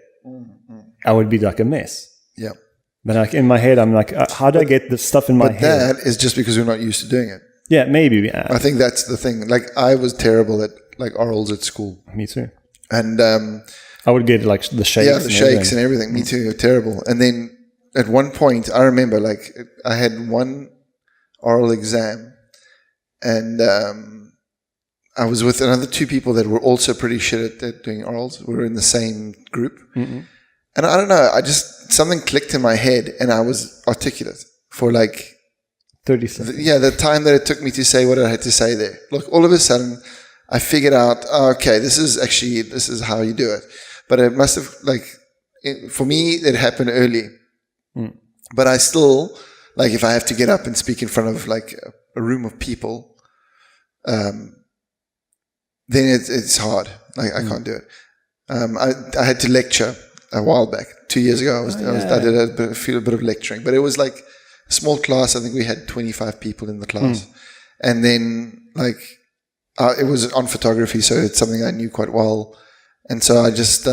[SPEAKER 2] I would be like a mess.
[SPEAKER 1] Yeah.
[SPEAKER 2] But like in my head, I'm like, how do I get this stuff in my head?
[SPEAKER 1] But that is just because we're not used to doing it.
[SPEAKER 2] Yeah, maybe. Yeah.
[SPEAKER 1] I think that's the thing. Like I was terrible at like orals at school.
[SPEAKER 2] Me too.
[SPEAKER 1] And
[SPEAKER 2] I would get like the shakes.
[SPEAKER 1] Yeah, the shakes and everything. Me too. Terrible. And then at one point, I remember like I had one oral exam, and I was with another two people that were also pretty shit at doing orals. We were in the same group. Mm-hmm. And I don't know, something clicked in my head, and I was articulate for like
[SPEAKER 2] 30 seconds.
[SPEAKER 1] The time that it took me to say what I had to say there. Look, all of a sudden, I figured out, okay, this is how you do it. But it must have, for me, it happened early. Mm. But I still, like, if I have to get up and speak in front of like a room of people, then it's hard. Like, I can't do it. I had to lecture a while back, 2 years ago. I did a bit of lecturing, but it was like a small class. I think we had 25 people in the class. And then it was on photography, so it's something I knew quite well. And so I just,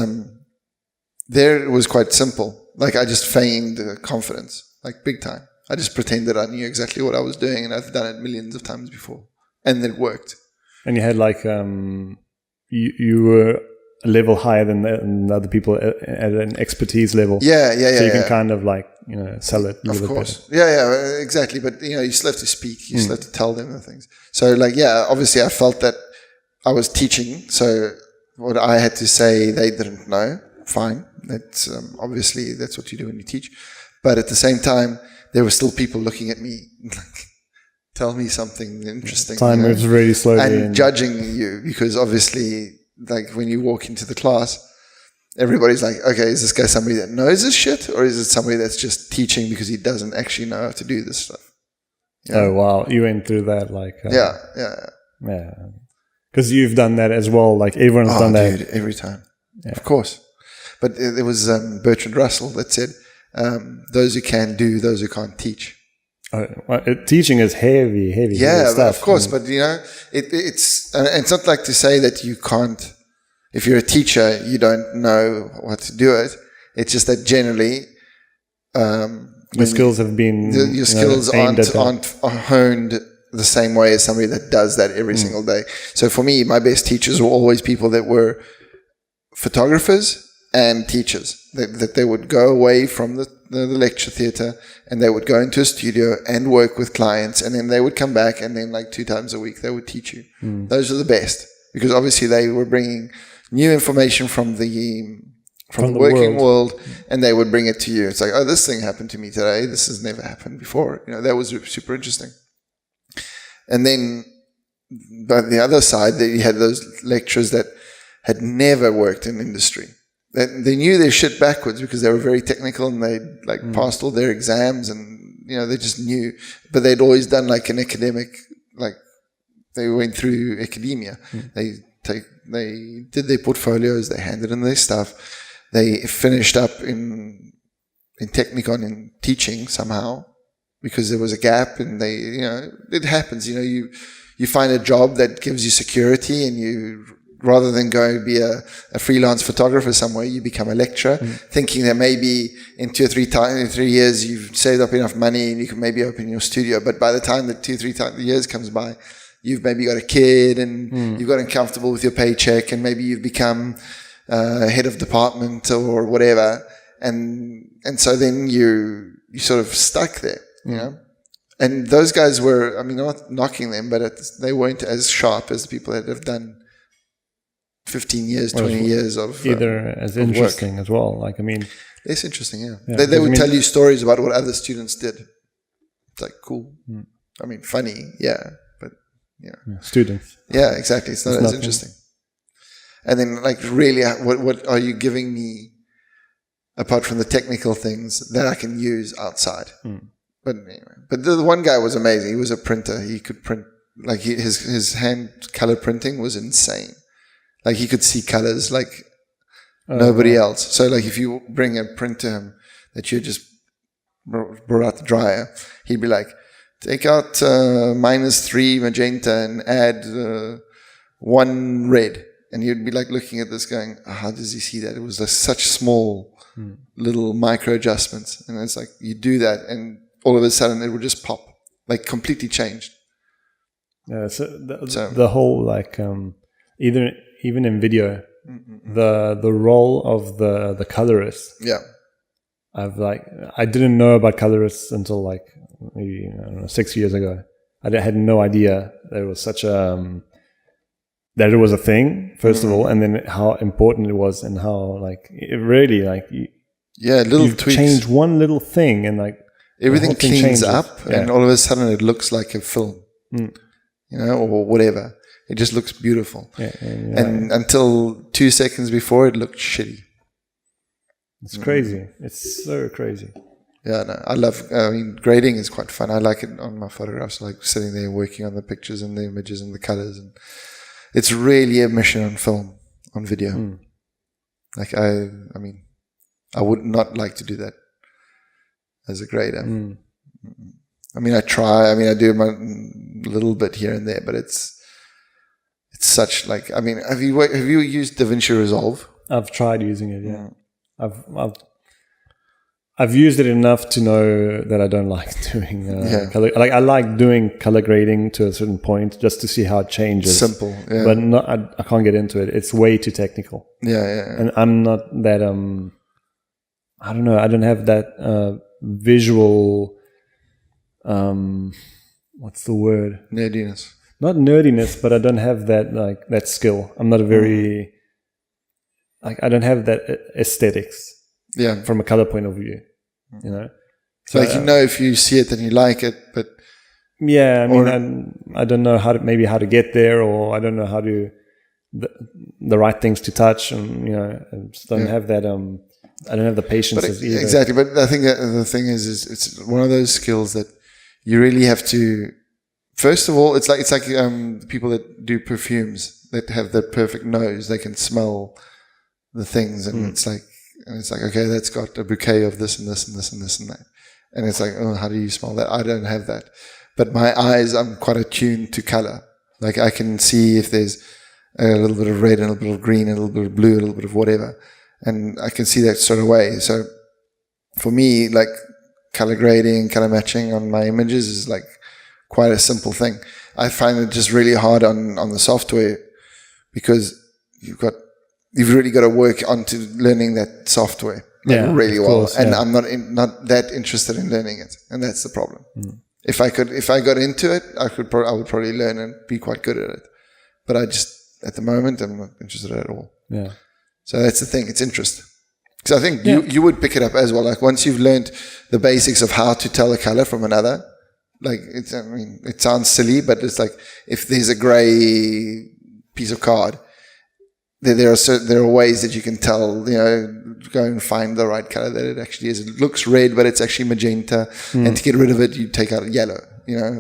[SPEAKER 1] there it was quite simple. Like I just feigned confidence, like big time. I just pretended I knew exactly what I was doing, and I've done it millions of times before. And it worked.
[SPEAKER 2] And you had like, you were a level higher than other people at an expertise level.
[SPEAKER 1] Yeah.
[SPEAKER 2] So you can kind of sell it.
[SPEAKER 1] Of course. Yeah, exactly. But you still have to speak. You still have to tell them the things. So obviously I felt that I was teaching. So what I had to say, they didn't know. Fine. That's obviously that's what you do when you teach. But at the same time, there were still people looking at me like, tell me something interesting.
[SPEAKER 2] Time moves really slowly.
[SPEAKER 1] And judging you, because obviously, like when you walk into the class, everybody's like, okay, is this guy somebody that knows this shit, or is it somebody that's just teaching because he doesn't actually know how to do this stuff?
[SPEAKER 2] Oh, wow. You went through that Yeah. Because you've done that as well. Like everyone's done that.
[SPEAKER 1] Dude, every time. Yeah. Of course. But there was Bertrand Russell that said, those who can do, those who can't teach.
[SPEAKER 2] Teaching is heavy stuff.
[SPEAKER 1] Of course, but it's not like to say that you can't. If you're a teacher, you don't know what to do it. It's just that generally,
[SPEAKER 2] your skills have been
[SPEAKER 1] your skills aren't honed the same way as somebody that does that every single day. So for me, my best teachers were always people that were photographers and teachers. That they would go away from the lecture theatre, and they would go into a studio and work with clients, and then they would come back, and then like 2 times a week they would teach you. Those are the best, because obviously they were bringing new information from the working world, and they would bring it to you. It's like, oh, this thing happened to me today. This has never happened before. That was super interesting. And then, by the other side, you had those lecturers that had never worked in industry. They knew their shit backwards because they were very technical, and they passed all their exams, and they just knew. But they'd always done like an academic, like they went through academia. They did their portfolios, they handed in their stuff. They finished up in Technicon in teaching somehow, because there was a gap, and it happens. You find a job that gives you security, and rather than go be a freelance photographer somewhere, you become a lecturer, thinking that maybe in 2 or 3 years you've saved up enough money and you can maybe open your studio. But by the time the 2 or 3 years comes by, you've maybe got a kid, and you've gotten comfortable with your paycheck, and maybe you've become head of department or whatever, and so then you sort of stuck there, And those guys were, I'm not knocking them, but they weren't as sharp as the people that have done 15 years, 20 years of
[SPEAKER 2] either as interesting
[SPEAKER 1] work.
[SPEAKER 2] As well. Like,
[SPEAKER 1] less interesting, yeah. They would tell you stories about what other students did. It's like, cool. Funny, yeah, but
[SPEAKER 2] students.
[SPEAKER 1] Yeah, exactly. It's not as interesting. And then, like, really, what are you giving me apart from the technical things that I can use outside? But anyway, but the one guy was amazing. He was a printer. He could print, like, his hand color printing was insane. Like, he could see colors like nobody else. So, like, if you bring a print to him that you just brought out the dryer, he'd be like, take out -3 magenta and add 1 red. And you'd be like looking at this going, how does he see that? It was like such small little micro adjustments. And it's like, you do that, and all of a sudden it would just pop, like completely changed.
[SPEAKER 2] Yeah, so the whole, like, even in video, the role of the colorist. Yeah. I didn't know about colorists until like maybe 6 years ago. I had no idea there was such a that it was a thing, first of all, and then how important it was, and how, like, it really, like,
[SPEAKER 1] little tweaks.
[SPEAKER 2] Change one little thing, and like
[SPEAKER 1] everything cleans up, and all of a sudden it looks like a film, or whatever. It just looks beautiful. And until 2 seconds before, it looked shitty.
[SPEAKER 2] It's crazy. It's so crazy.
[SPEAKER 1] Yeah, no, grading is quite fun. I like it on my photographs, like sitting there working on the pictures and the images and the colors, and it's really a mission on film, on video. Like, I would not like to do that as a grader. I try. I do my little bit here and there, but it's such, like, have you used DaVinci Resolve?
[SPEAKER 2] I've tried using it. Yeah, I've used it enough to know that I don't like doing color. Like, I like doing color grading to a certain point just to see how it changes.
[SPEAKER 1] Simple, yeah.
[SPEAKER 2] But I can't get into it. It's way too technical.
[SPEAKER 1] Yeah.
[SPEAKER 2] And I'm not that I don't know. I don't have that visual. What's the word?
[SPEAKER 1] Nerdiness.
[SPEAKER 2] Not nerdiness, but I don't have that skill. I'm not a very I don't have that aesthetics. Yeah. From a color point of view,
[SPEAKER 1] So, like, if you see it, then you like it, but
[SPEAKER 2] yeah, I don't know how to get there, or I don't know how to the right things to touch, and I just don't have that. I don't have the patience either.
[SPEAKER 1] Exactly, but I think that the thing is it's one of those skills that you really have to. First of all, it's like people that do perfumes that have the perfect nose; they can smell the things, and it's like, okay, that's got a bouquet of this and this and this and this and that, and it's like, oh, how do you smell that? I don't have that, but my eyes, I'm quite attuned to color. Like, I can see if there's a little bit of red and a little bit of green and a little bit of blue, a little bit of whatever, and I can see that straight away. So for me, like, color grading, color matching on my images is like quite a simple thing. I find it just really hard on the software, because you've really got to work onto learning that software. really well,
[SPEAKER 2] course,
[SPEAKER 1] and I'm not that interested in learning it, and that's the problem. If I got into it, I would probably learn and be quite good at it. But at the moment, I'm not interested at all.
[SPEAKER 2] Yeah.
[SPEAKER 1] So that's the thing. It's interest. Because I think you would pick it up as well. Like once you've learned the basics of how to tell a color from another, like it sounds silly, but it's like if there's a gray piece of card, there are ways that you can tell, go and find the right color that it actually is. It looks red, but it's actually magenta. And to get rid of it, you take out yellow,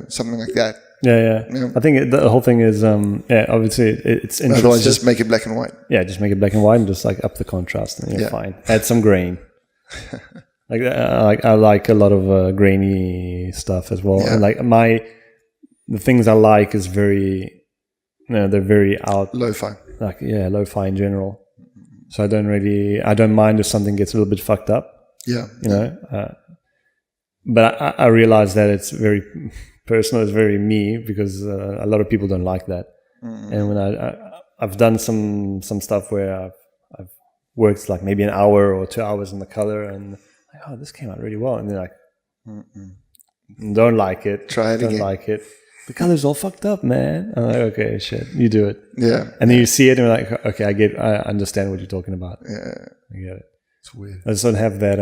[SPEAKER 1] something like that.
[SPEAKER 2] Yeah. I think the whole thing is, obviously it's interesting.
[SPEAKER 1] Otherwise, just make it black and white.
[SPEAKER 2] Yeah, just make it black and white and just like up the contrast and you're fine. Add some grain. I like a lot of grainy stuff as well.
[SPEAKER 1] Yeah.
[SPEAKER 2] And like the things I like is very, they're very out.
[SPEAKER 1] Lo-fi.
[SPEAKER 2] Lo-fi in general. So I don't mind if something gets a little bit fucked up.
[SPEAKER 1] Yeah.
[SPEAKER 2] But I realize that it's very personal, it's very me, because a lot of people don't like that. And when I've done some stuff where I've worked like maybe an hour or 2 hours in the color and like, oh, this came out really well. And then like, don't like it.
[SPEAKER 1] Try it
[SPEAKER 2] don't
[SPEAKER 1] again.
[SPEAKER 2] like it. The color's all fucked up, man. I'm like, okay, shit, you do it.
[SPEAKER 1] Yeah.
[SPEAKER 2] And then you see it and you're like, okay, I understand what you're talking about.
[SPEAKER 1] Yeah.
[SPEAKER 2] I get it.
[SPEAKER 1] It's weird.
[SPEAKER 2] I just don't have that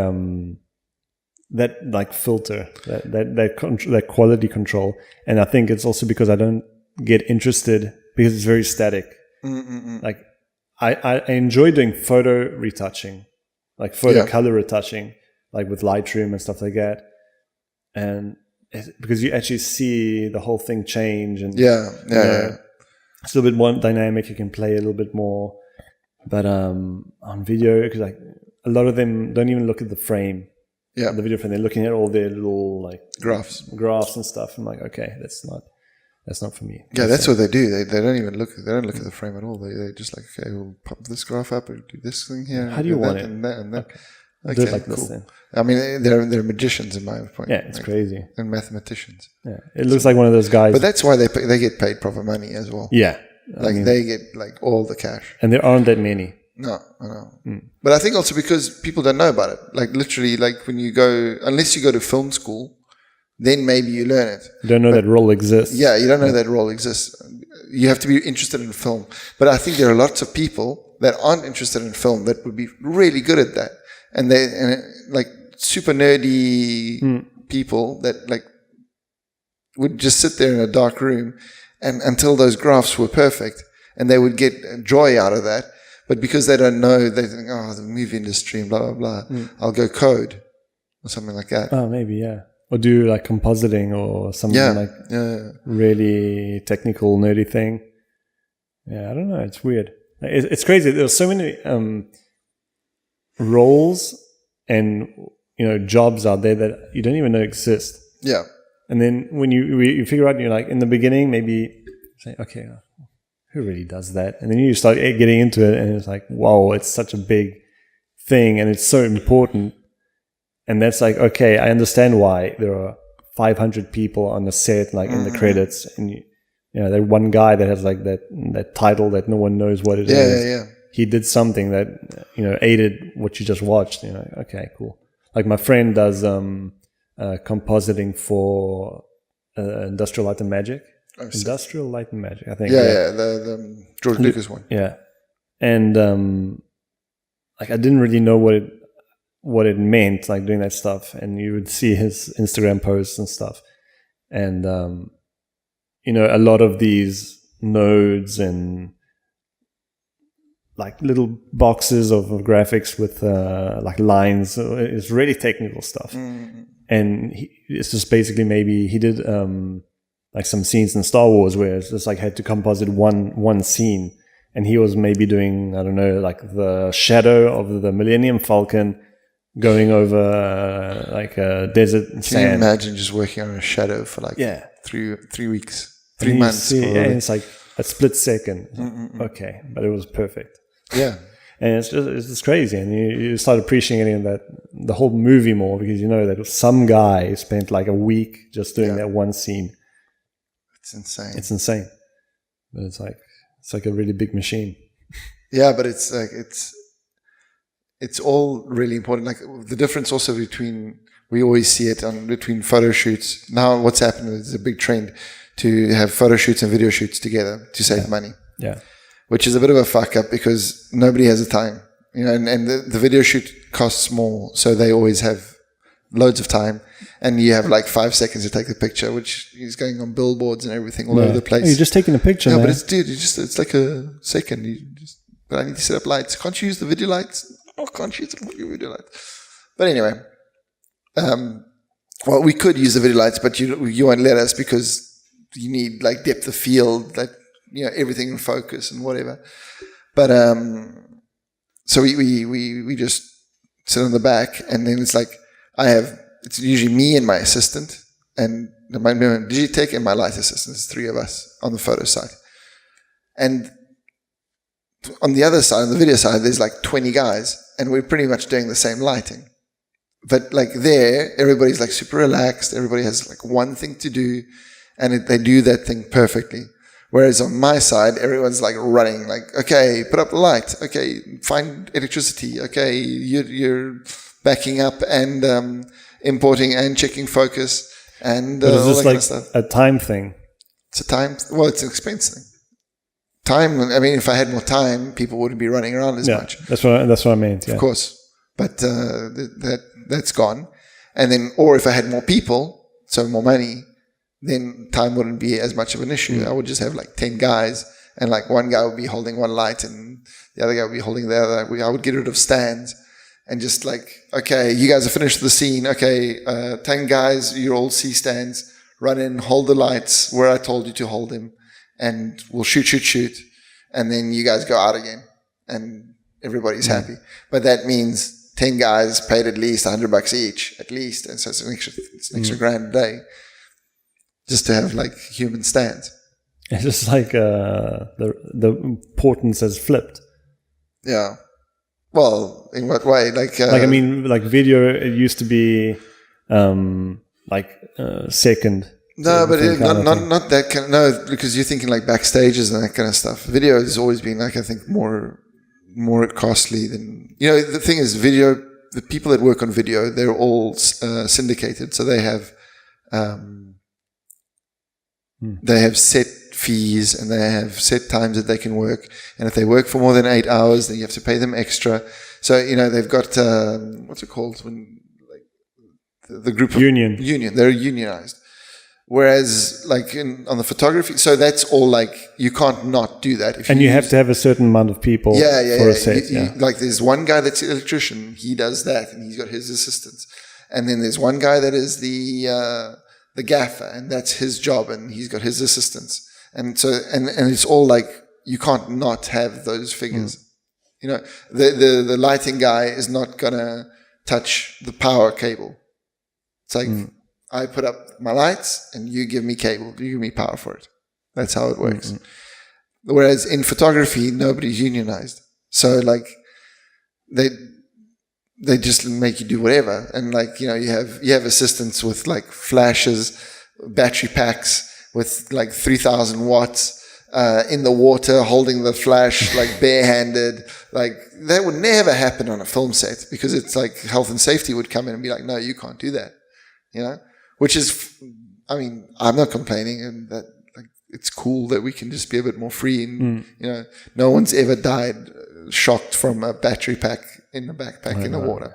[SPEAKER 2] that like filter, that quality control. And I think it's also because I don't get interested because it's very static. Like I enjoy doing photo retouching, like photo color retouching, like with Lightroom and stuff like that. And because you actually see the whole thing change and it's a little bit more dynamic. You can play a little bit more, but on video, because like a lot of them don't even look at the frame. Yeah, the video frame. They're looking at all their little like graphs and stuff. I'm like, okay, that's not for me.
[SPEAKER 1] Yeah, that's what they do. They don't even look. They don't look at the frame at all. They just like, okay, we'll pop this graph up and do this thing here.
[SPEAKER 2] How do you want it?
[SPEAKER 1] And that and that.
[SPEAKER 2] Okay, do it like
[SPEAKER 1] cool.
[SPEAKER 2] this then.
[SPEAKER 1] I mean, they're magicians in my point.
[SPEAKER 2] Yeah, it's crazy.
[SPEAKER 1] And mathematicians.
[SPEAKER 2] Yeah, it looks like one of those guys.
[SPEAKER 1] But that's why they get paid proper money as well.
[SPEAKER 2] Yeah,
[SPEAKER 1] they get like all the cash.
[SPEAKER 2] And there aren't that many.
[SPEAKER 1] No, I know. But I think also because people don't know about it. Like literally, like when you go, unless you go to film school, then maybe you learn it.
[SPEAKER 2] You don't know that role exists.
[SPEAKER 1] Yeah, you don't know that role exists. You have to be interested in film. But I think there are lots of people that aren't interested in film that would be really good at that. And like super nerdy people that like would just sit there in a dark room and until those graphs were perfect, and they would get joy out of that. But because they don't know, they think, oh, the movie industry and blah, blah, blah. I'll go code or something like that.
[SPEAKER 2] Oh, maybe, yeah. Or do like compositing or something really technical, nerdy thing. Yeah, I don't know. It's weird. It's crazy. There's so many roles and, jobs out there that you don't even know exist.
[SPEAKER 1] Yeah.
[SPEAKER 2] And then when you figure out, you're like, in the beginning, maybe say, okay, who really does that? And then you start getting into it and it's like, wow, it's such a big thing and it's so important. And that's like, okay, I understand why there are 500 people on the set, like in the credits. And, that one guy that has like that title that no one knows what it is.
[SPEAKER 1] Yeah.
[SPEAKER 2] He did something that, aided what you just watched. Okay, cool. Like my friend does compositing for Industrial Light and Magic. Industrial Light and Magic, I think.
[SPEAKER 1] Yeah, the George Lucas one.
[SPEAKER 2] Yeah, and like I didn't really know what it meant, like doing that stuff. And you would see his Instagram posts and stuff, and a lot of these nodes and like little boxes of graphics with like lines. It's really technical stuff, and it's just basically maybe he did. Like some scenes in Star Wars where it's just like had to composite one scene, and he was maybe doing, I don't know, like the shadow of the Millennium Falcon going over like a desert sand.
[SPEAKER 1] Can you imagine just working on a shadow for like 3 weeks, 3 months?
[SPEAKER 2] And it's like a split second. Okay, but it was perfect.
[SPEAKER 1] Yeah.
[SPEAKER 2] And it's just crazy, and you start appreciating the whole movie more because you know that some guy spent like a week just doing that one scene. It's insane. But it's like a really big machine.
[SPEAKER 1] Yeah, but it's like it's all really important. Like the difference also between, we always see it between photo shoots. Now what's happened is a big trend to have photo shoots and video shoots together to save money.
[SPEAKER 2] Yeah.
[SPEAKER 1] Which is a bit of a fuck up because nobody has the time. And the video shoot costs more, so they always have loads of time, and you have like 5 seconds to take the picture, which is going on billboards and everything all over the place.
[SPEAKER 2] You're just taking a picture,
[SPEAKER 1] but it's like a second. But I need to set up lights. Can't you use the video lights? Oh, can't use the video lights. But anyway, well, we could use the video lights, but you won't let us because you need like depth of field, that everything in focus and whatever. But so we just sit on the back, and then it's like it's usually me and my assistant and my Digitech and my light assistant. It's 3 of us on the photo side. And on the other side, on the video side, there's like 20 guys, and we're pretty much doing the same lighting. But like there, everybody's like super relaxed. Everybody has like one thing to do, and they do that thing perfectly. Whereas on my side, everyone's like running, like, okay, put up the light. Okay, find electricity. Okay, you're backing up and importing and checking focus and all that kind of stuff.
[SPEAKER 2] A time thing?
[SPEAKER 1] It's it's an expense thing. Time, I mean, if I had more time, people wouldn't be running around as much.
[SPEAKER 2] That's what I meant, yeah.
[SPEAKER 1] Of course. But that's gone. And then, or if I had more people, so more money, then time wouldn't be as much of an issue. I would just have like 10 guys, and like one guy would be holding one light and the other guy would be holding the other. I would get rid of stands and just like, okay, you guys have finished the scene. Okay, 10 guys, you're all C stands. Run in, hold the lights where I told you to hold them, and we'll shoot. And then you guys go out again, and everybody's happy. But that means 10 guys paid at least $100 each, at least. And so it's an extra grand a day, just to have like human stands.
[SPEAKER 2] It's just like the importance has flipped.
[SPEAKER 1] Yeah. Well, in what way? Like
[SPEAKER 2] I mean, like video, it used to be second.
[SPEAKER 1] No, but not that kind of, no, because you're thinking like backstages and that kind of stuff. Video has always been like, I think, more costly than, the thing is, video, the people that work on video, they're all syndicated. So they have set fees, and they have set times that they can work. And if they work for more than 8 hours, then you have to pay them extra. So, they've got, what's it called? When like the group of
[SPEAKER 2] union,
[SPEAKER 1] they're unionized. Whereas like on the photography, so that's all like, you can't not do that.
[SPEAKER 2] And you have to have a certain amount of people for a set.
[SPEAKER 1] Like there's one guy that's an electrician, he does that, and he's got his assistants. And then there's one guy that is the gaffer, and that's his job, and he's got his assistants. And so, and it's all like, you can't not have those figures. The lighting guy is not gonna touch the power cable. It's like, I put up my lights and you give me cable, you give me power for it. That's how it works. Whereas in photography, nobody's unionized. So like they just make you do whatever. And like, you have assistants with like flashes, battery packs with like 3,000 watts in the water, holding the flash like barehanded. Like that would never happen on a film set, because it's like health and safety would come in and be like, no, you can't do that. Which is, I mean, I'm not complaining, and that like it's cool that we can just be a bit more free. And no one's ever died shocked from a battery pack in the backpack in the water.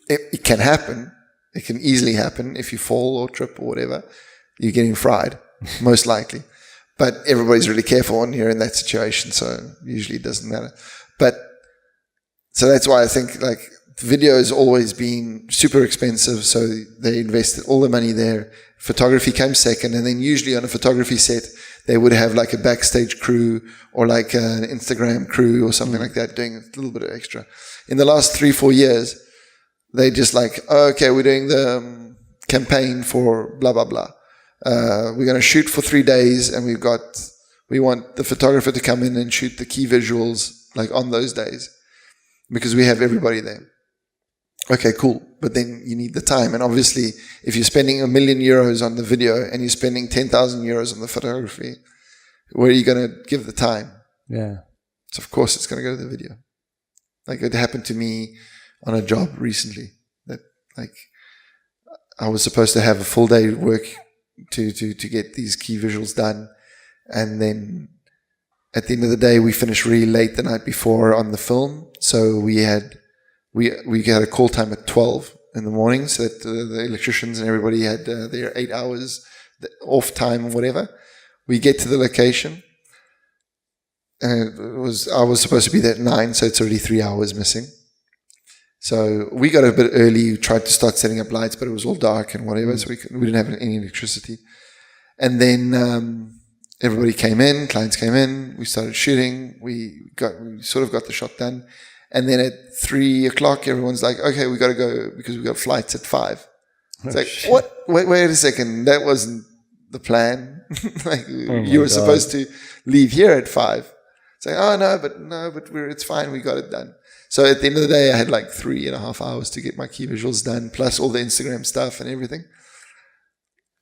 [SPEAKER 1] It can happen. It can easily happen if you fall or trip or whatever. You're getting fried, most likely. But everybody's really careful when you're in that situation, so usually it doesn't matter. But so that's why I think like video has always been super expensive, so they invested all the money there. Photography came second, and then usually on a photography set, they would have like a backstage crew or like an Instagram crew or something like that, doing a little bit of extra. In the last 3-4 years, they just like, okay, we're doing the campaign for blah, blah, blah. We're going to shoot for 3 days, and we want the photographer to come in and shoot the key visuals like on those days, because we have everybody there. Okay, cool. But then you need the time. And obviously, if you're spending €1 million on the video and you're spending €10,000 on the photography, where are you going to give the time?
[SPEAKER 2] Yeah.
[SPEAKER 1] So of course it's going to go to the video. Like it happened to me on a job recently that like I was supposed to have a full day work to get these key visuals done. And then at the end of the day, we finished really late the night before on the film. So we had a call time at 12 in the morning so that the electricians and everybody had their 8 hours off time or whatever. We get to the location. And I was supposed to be there at 9, so it's already 3 hours missing. So we got a bit early, tried to start setting up lights, but it was all dark and whatever, so we didn't have any electricity. And then everybody came in, clients came in, we started shooting, we sort of got the shot done. And then at 3 o'clock, everyone's like, okay, we got to go because we got flights at 5. It's like, shit. What? Wait a second, that wasn't the plan. Like you were supposed to leave here at 5. It's like, oh no, but it's fine. We got it done. So at the end of the day, I had like 3.5 hours to get my key visuals done, plus all the Instagram stuff and everything.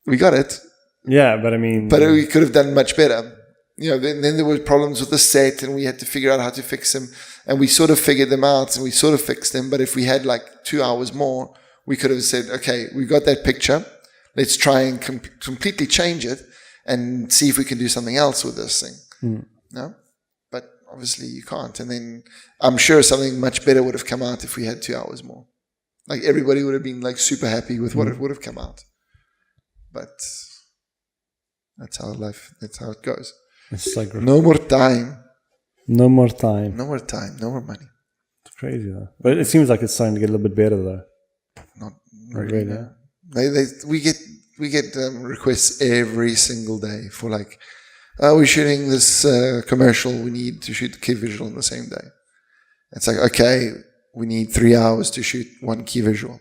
[SPEAKER 1] We got it.
[SPEAKER 2] Yeah, but I mean,
[SPEAKER 1] but we could have done much better. You know, then there were problems with the set, and we had to figure out how to fix them. And we sort of figured them out, and we sort of fixed them. But if we had like 2 hours more, we could have said, okay, we got that picture. Let's try and completely change it and see if we can do something else with this thing. No? Obviously you can't. And then I'm sure something much better would have come out if we had 2 hours more. Like everybody would have been like super happy with what it would have come out. But that's how it goes.
[SPEAKER 2] It's like
[SPEAKER 1] no more time.
[SPEAKER 2] No more time.
[SPEAKER 1] No more time. No more money.
[SPEAKER 2] It's crazy though. But it seems like it's starting to get a little bit better though.
[SPEAKER 1] Not really. No. We get requests every single day for like, we're shooting this commercial. We need to shoot the key visual on the same day. It's like, okay, we need 3 hours to shoot one key visual.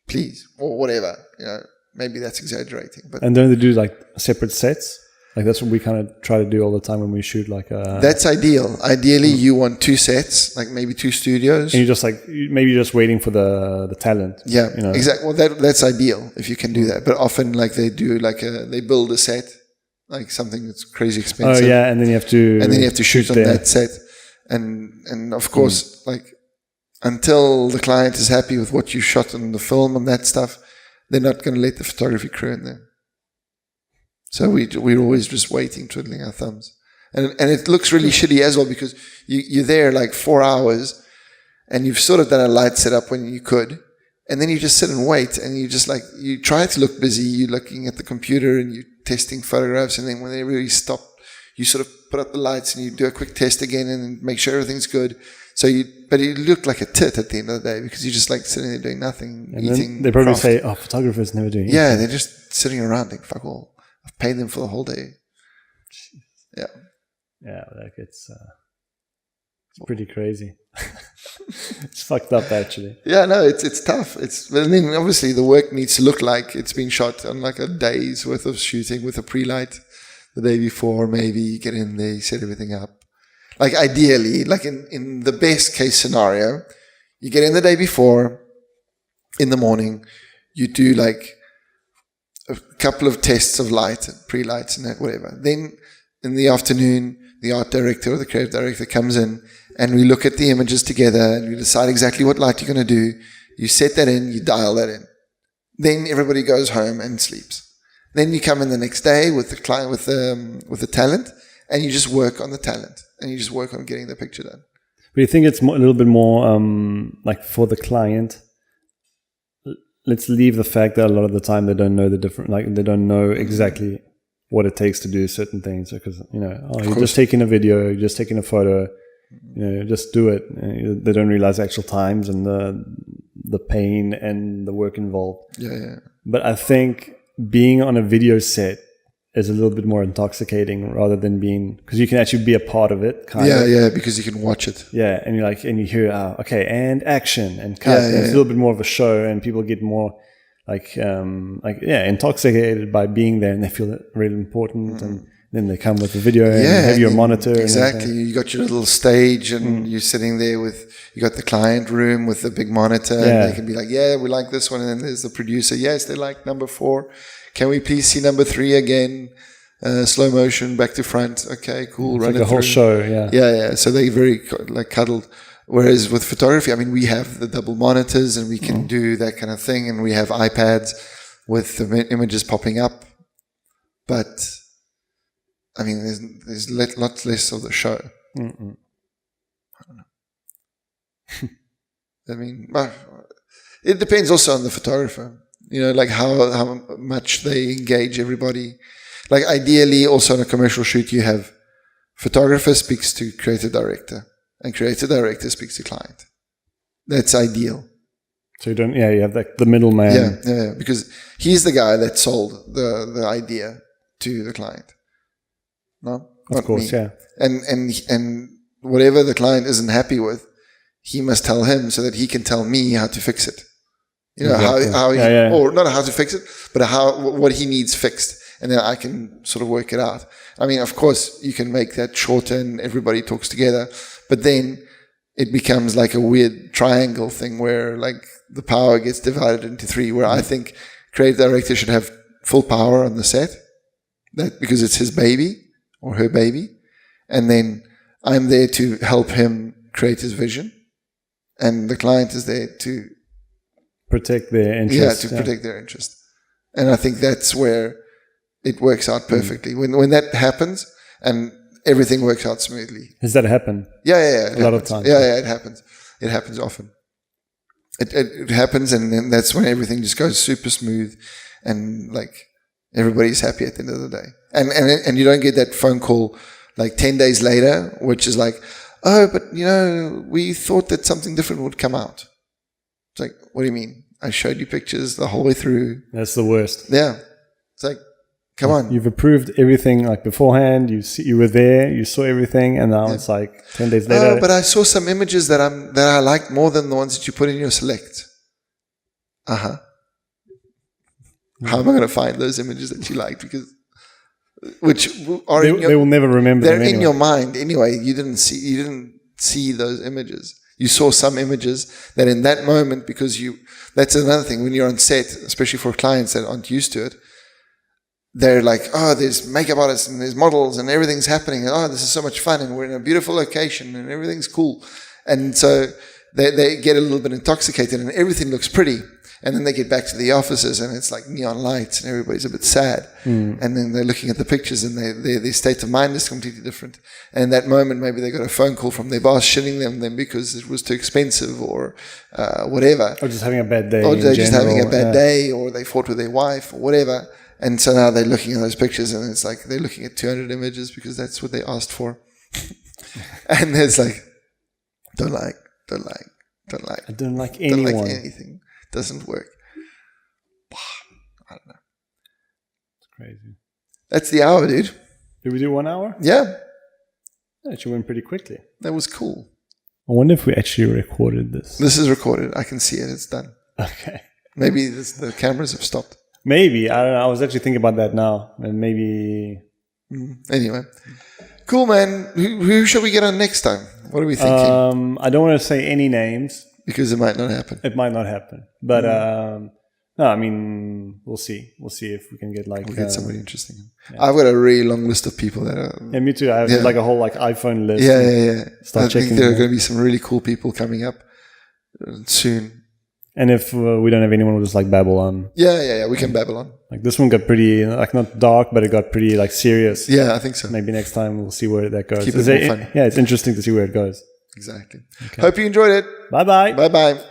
[SPEAKER 1] Please. Or whatever. You know, maybe that's exaggerating. But
[SPEAKER 2] and don't they do like separate sets? Like that's what we kind of try to do all the time when we shoot like a...
[SPEAKER 1] That's ideal. Ideally, you want 2 sets, like maybe 2 studios.
[SPEAKER 2] And you're just like, maybe you're just waiting for the talent.
[SPEAKER 1] Yeah,
[SPEAKER 2] you know?
[SPEAKER 1] Exactly. Well, that's ideal if you can do that. But often like they do like they build a set. Like something that's crazy expensive.
[SPEAKER 2] Oh yeah, and then you have to
[SPEAKER 1] shoot on that set, and of course, like until the client is happy with what you shot on the film and that stuff, they're not going to let the photography crew in there. So we're always just waiting, twiddling our thumbs, and it looks really shitty as well because you're there like 4 hours, and you've sort of done a light setup when you could. And then you just sit and wait, and you try to look busy. You're looking at the computer and you're testing photographs, and then when they really stop, you sort of put up the lights and you do a quick test again and make sure everything's good. But you look like a tit at the end of the day because you're just like sitting there doing nothing,
[SPEAKER 2] and
[SPEAKER 1] eating.
[SPEAKER 2] They probably say, "Oh, photographers never do anything."
[SPEAKER 1] Yeah, they're just sitting around like fuck all. I've paid them for the whole day. Yeah.
[SPEAKER 2] Yeah, like it's pretty crazy. It's fucked up actually.
[SPEAKER 1] Yeah, no, it's tough. I mean, obviously the work needs to look like it's been shot on like a day's worth of shooting with a pre-light the day before. Maybe you get in there, you set everything up. Like ideally, like in the best case scenario, you get in the day before, in the morning, you do like a couple of tests of light, pre-lights and whatever. Then in the afternoon, the art director or the creative director comes in and we look at the images together and we decide exactly what light you're going to do. You set that in, you dial that in. Then everybody goes home and sleeps. Then you come in the next day with the client, with the talent, and you just work on the talent and you just work on getting the picture done.
[SPEAKER 2] But you think it's a little bit more like for the client? Let's leave the fact that a lot of the time they don't know the different, like they don't know exactly what it takes to do certain things because, you know, you're just taking a video, you're just taking a photo, you know, just do it. They don't realize the actual times and the pain and the work involved.
[SPEAKER 1] Yeah.
[SPEAKER 2] But I think being on a video set is a little bit more intoxicating rather than being, because you can actually be a part of it.
[SPEAKER 1] Yeah, because you can watch it.
[SPEAKER 2] Yeah, and you hear, okay, and action and cut. And it's a little bit more of a show, and people get more intoxicated by being there, and they feel really important. And then they come with the video and have your monitor.
[SPEAKER 1] Exactly. You got your little stage, and you're sitting there you got the client room with the big monitor, and they can be like, yeah, we like this one. And then there's the producer. Yes, they like number 4. Can we please see number 3 again? Slow motion, back to front. Okay, cool.
[SPEAKER 2] It's
[SPEAKER 1] run
[SPEAKER 2] like
[SPEAKER 1] it
[SPEAKER 2] a whole
[SPEAKER 1] through.
[SPEAKER 2] show, yeah.
[SPEAKER 1] Yeah. So they very like cuddled. Whereas with photography, I mean, we have the double monitors and we can do that kind of thing, and we have iPads with the images popping up. But I mean, there's lots less of the show.
[SPEAKER 2] Mm-mm.
[SPEAKER 1] I don't know. I mean, it depends also on the photographer. You know, like how much they engage everybody. Like ideally, also on a commercial shoot, you have photographer speaks to creative director, and creative director speaks to client. That's ideal.
[SPEAKER 2] So you have the middleman.
[SPEAKER 1] Yeah, because he's the guy that sold the idea to the client. No,
[SPEAKER 2] of course,
[SPEAKER 1] me.
[SPEAKER 2] yeah.
[SPEAKER 1] And whatever the client isn't happy with, he must tell him so that he can tell me how to fix it. You know,
[SPEAKER 2] exactly.
[SPEAKER 1] Or not how to fix it, but what he needs fixed. And then I can sort of work it out. I mean, of course, you can make that shorter and everybody talks together, but then it becomes like a weird triangle thing where like the power gets divided into three, where I think creative director should have full power on the set, that because it's his baby or her baby. And then I'm there to help him create his vision. And the client is there to
[SPEAKER 2] protect their interest.
[SPEAKER 1] Yeah, to protect their interest. And I think that's where it works out perfectly. When that happens and everything works out smoothly.
[SPEAKER 2] Does that happen?
[SPEAKER 1] Yeah.
[SPEAKER 2] A lot of times.
[SPEAKER 1] Yeah, it happens. It happens often. It happens, and then that's when everything just goes super smooth, and like everybody's happy at the end of the day. And you don't get that phone call like 10 days later, which is like, oh, but you know, we thought that something different would come out. It's like, what do you mean? I showed you pictures the whole way through.
[SPEAKER 2] That's the worst.
[SPEAKER 1] Yeah. It's like, come on.
[SPEAKER 2] You've approved everything like beforehand. You were there. You saw everything, and now it's like 10 days later.
[SPEAKER 1] Oh, but I saw some images that I liked more than the ones that you put in your select. How am I going to find those images that you liked? Because
[SPEAKER 2] they will never remember.
[SPEAKER 1] They're
[SPEAKER 2] them
[SPEAKER 1] in your mind anyway. You didn't see those images. You saw some images that in that moment, because that's another thing when you're on set, especially for clients that aren't used to it. They're like, oh, there's makeup artists and there's models and everything's happening. And, oh, this is so much fun and we're in a beautiful location and everything's cool. And so they get a little bit intoxicated and everything looks pretty. And then they get back to the offices and it's like neon lights and everybody's a bit sad. And then they're looking at the pictures and their state of mind is completely different. And in that moment, maybe they got a phone call from their boss shitting them because it was too expensive or whatever.
[SPEAKER 2] Or just having a bad day.
[SPEAKER 1] Or they're just having a bad day, or they fought with their wife or whatever. And so now they're looking at those pictures and it's like they're looking at 200 images because that's what they asked for. And it's like, don't like.
[SPEAKER 2] I don't like anyone.
[SPEAKER 1] Don't like anything. Doesn't work. I don't know.
[SPEAKER 2] It's crazy.
[SPEAKER 1] That's the hour, dude.
[SPEAKER 2] Did we do 1 hour?
[SPEAKER 1] Yeah.
[SPEAKER 2] That actually went pretty quickly.
[SPEAKER 1] That was cool.
[SPEAKER 2] I wonder if we actually recorded this.
[SPEAKER 1] This is recorded. I can see it. It's done.
[SPEAKER 2] Okay.
[SPEAKER 1] Maybe the cameras have stopped.
[SPEAKER 2] Maybe. I don't know. I was actually thinking about that now. And maybe...
[SPEAKER 1] Anyway. Cool, man. Who shall we get on next time? What are we thinking?
[SPEAKER 2] I don't want to say any names.
[SPEAKER 1] Because it might not happen.
[SPEAKER 2] It might not happen. But, no, I mean, we'll see. We'll see if we can get like...
[SPEAKER 1] We'll get somebody interesting. Yeah. I've got a really long list of people that are...
[SPEAKER 2] Yeah, me too. I have like a whole like iPhone list.
[SPEAKER 1] Yeah.
[SPEAKER 2] Start checking.
[SPEAKER 1] I think there are going to be some really cool people coming up soon.
[SPEAKER 2] And if we don't have anyone, we'll just like babble on.
[SPEAKER 1] Yeah. We can babble on.
[SPEAKER 2] Like this one got pretty, like not dark, but it got pretty like serious.
[SPEAKER 1] Yeah, I think so.
[SPEAKER 2] Maybe next time we'll see where that goes.
[SPEAKER 1] Keep it more fun.
[SPEAKER 2] Yeah, it's interesting to see where it goes.
[SPEAKER 1] Exactly. Okay. Hope you enjoyed it.
[SPEAKER 2] Bye-bye.
[SPEAKER 1] Bye-bye.